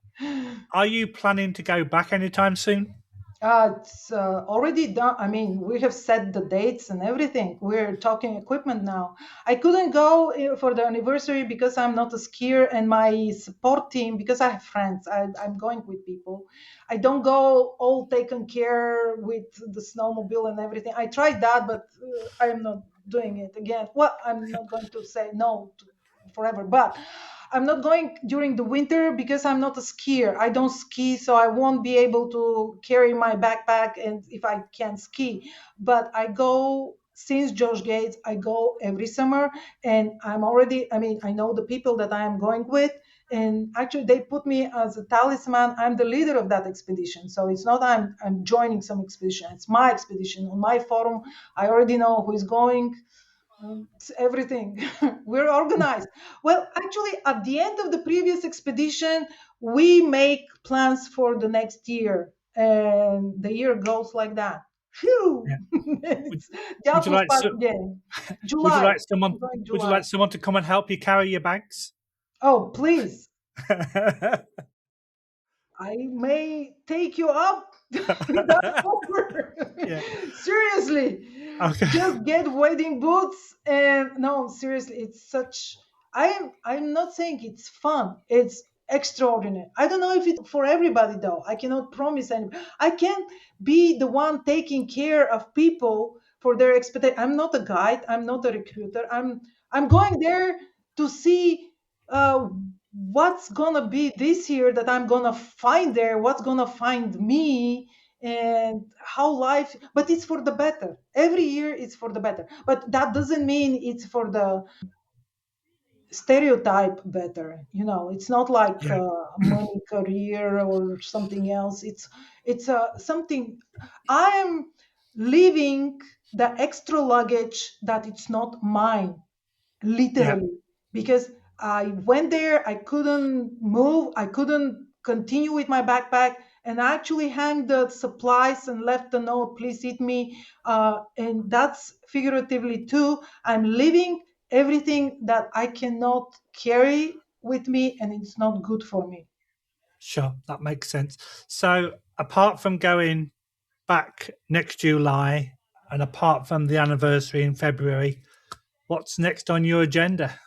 are you planning to go back anytime soon? It's already done. I mean, we have set the dates and everything. We're talking equipment now. I couldn't go for the anniversary because I'm not a skier, and my support team, because I have friends, I'm going with people. I don't go all taken care with the snowmobile and everything. I tried that, but I am not doing it again. Well, I'm not going to say no to forever, but I'm not going during the winter because I'm not a skier. I don't ski, so I won't be able to carry my backpack and if I can ski. But I go since George Gates, I go every summer and I mean, I know the people that I am going with. And actually, they put me as a talisman. I'm the leader of that expedition. So it's not I'm joining some expedition. It's my expedition. On my forum, I already know who is going, it's everything. We're organized. Well, actually, at the end of the previous expedition, we make plans for the next year, and the year goes like that. Phew! Yeah. Would, It's would you Dyatlov like Pass again. would you July. like We're someone going would you July. like someone to come and help you carry your bags? Oh, please. I may take you up that offer. Yeah. Seriously, Okay. just get wading boots and no, seriously, it's such. I'm not saying it's fun. It's extraordinary. I don't know if it's for everybody though. I cannot promise any. I can't be the one taking care of people for their expectation. I'm not a guide. I'm not a recruiter. I'm going there to see. What's gonna be this year that I'm gonna find there, what's gonna find me, and how life, but it's for the better. Every year it's for the better. But that doesn't mean it's for the stereotype better. It's not like Yeah. money, career, or something else. It's something. I'm leaving the extra luggage that it's not mine, Yeah. literally, because I went there, I couldn't move, I couldn't continue with my backpack, and I actually hung the supplies and left a note, please eat me. And that's figuratively too. I'm leaving everything that I cannot carry with me, and it's not good for me. Sure, that makes sense. So, apart from going back next July and apart from the anniversary in February, what's next on your agenda?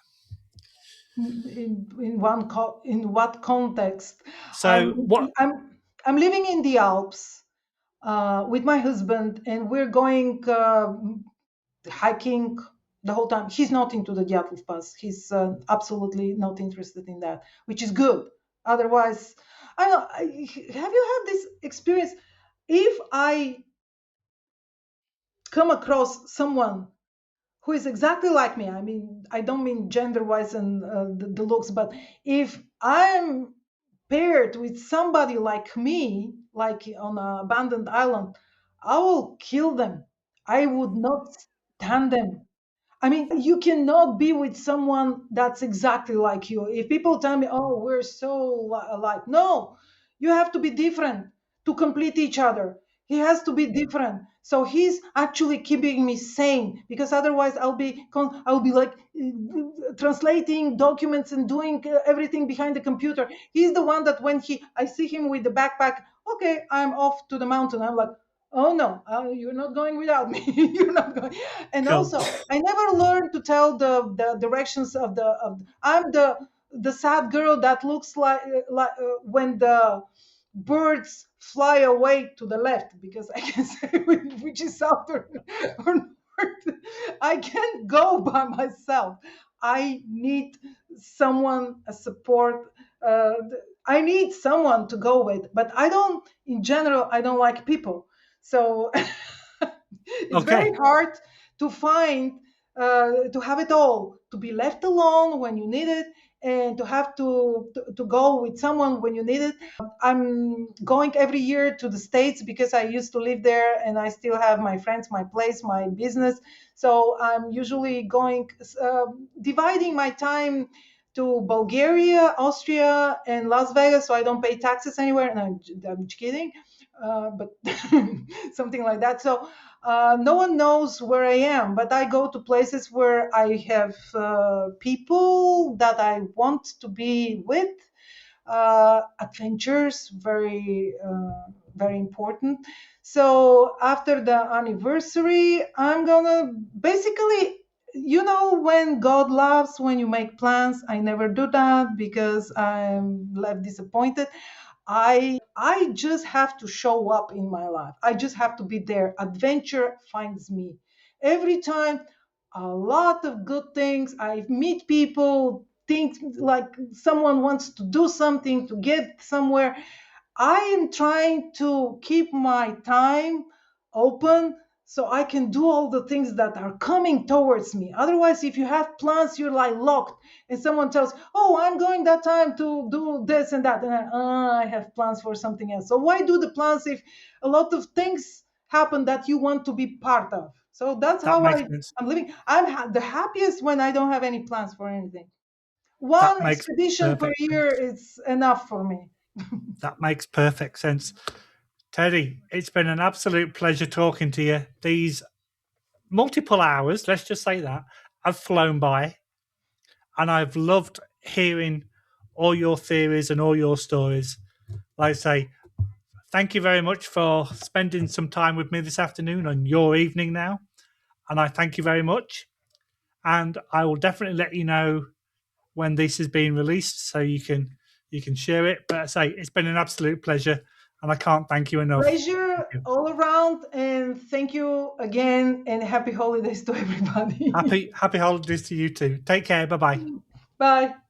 In what context? So, I'm what? I'm I'm living in the Alps with my husband, and we're going hiking the whole time. He's not into the Dyatlov Pass. He's absolutely not interested in that, which is good. Otherwise, I don't know. Have you had this experience? If I come across someone who is exactly like me, I mean, I don't mean gender wise and the looks, but if I'm paired with somebody like me, like on an abandoned island, I will kill them. I would not stand them. I mean, you cannot be with someone that's exactly like you. If people tell me, oh, we're so alike, no, you have to be different to complete each other. He has to be different. So he's actually keeping me sane because otherwise I'll be like translating documents and doing everything behind the computer. He's the one that when I see him with the backpack, okay, I'm off to the mountain. I'm like, oh no, you're not going without me. You're not going. And Cool. also, I never learned to tell the directions I'm the sad girl that looks like when the birds fly away to the left because I can say which is south or north. I can't go by myself. I need someone, a support. I need someone to go with, but I don't. In general, I don't like people. So it's very Okay. hard to find, to have it all, to be left alone when you need it, and to have to go with someone when you need it. I'm going every year to the States because I used to live there and I still have my friends, my place, my business. So I'm usually going, dividing my time to Bulgaria, Austria, and Las Vegas, so I don't pay taxes anywhere. No, I'm kidding, but something like that. So no one knows where I am, but I go to places where I have people that I want to be with. Adventures, very very important. So after the anniversary, I'm gonna basically, when God loves when you make plans. I never do that because I'm left disappointed. I just have to show up in my life. I just have to be there. Adventure finds me every time. A lot of good things. I meet people, think like someone wants to do something to get somewhere. I am trying to keep my time open so I can do all the things that are coming towards me. Otherwise, if you have plans, you're like locked, and someone tells, "Oh, I'm going that time to do this and that," and I have plans for something else. So why do the plans if a lot of things happen that you want to be part of? So that's That how makes sense. I'm living. I'm the happiest when I don't have any plans for anything. One That makes expedition per perfect year sense. is enough for me. That makes perfect sense. Teddy, it's been an absolute pleasure talking to you. These multiple hours, let's just say that, have flown by, and I've loved hearing all your theories and all your stories. Like I say, thank you very much for spending some time with me this afternoon on your evening now. And I thank you very much. And I will definitely let you know when this is being released so you can share it. But I say it's been an absolute pleasure and I can't thank you enough. Pleasure Thank you. all around, and thank you again, and happy holidays to everybody. Happy holidays to you too. Take care. Bye bye. Bye.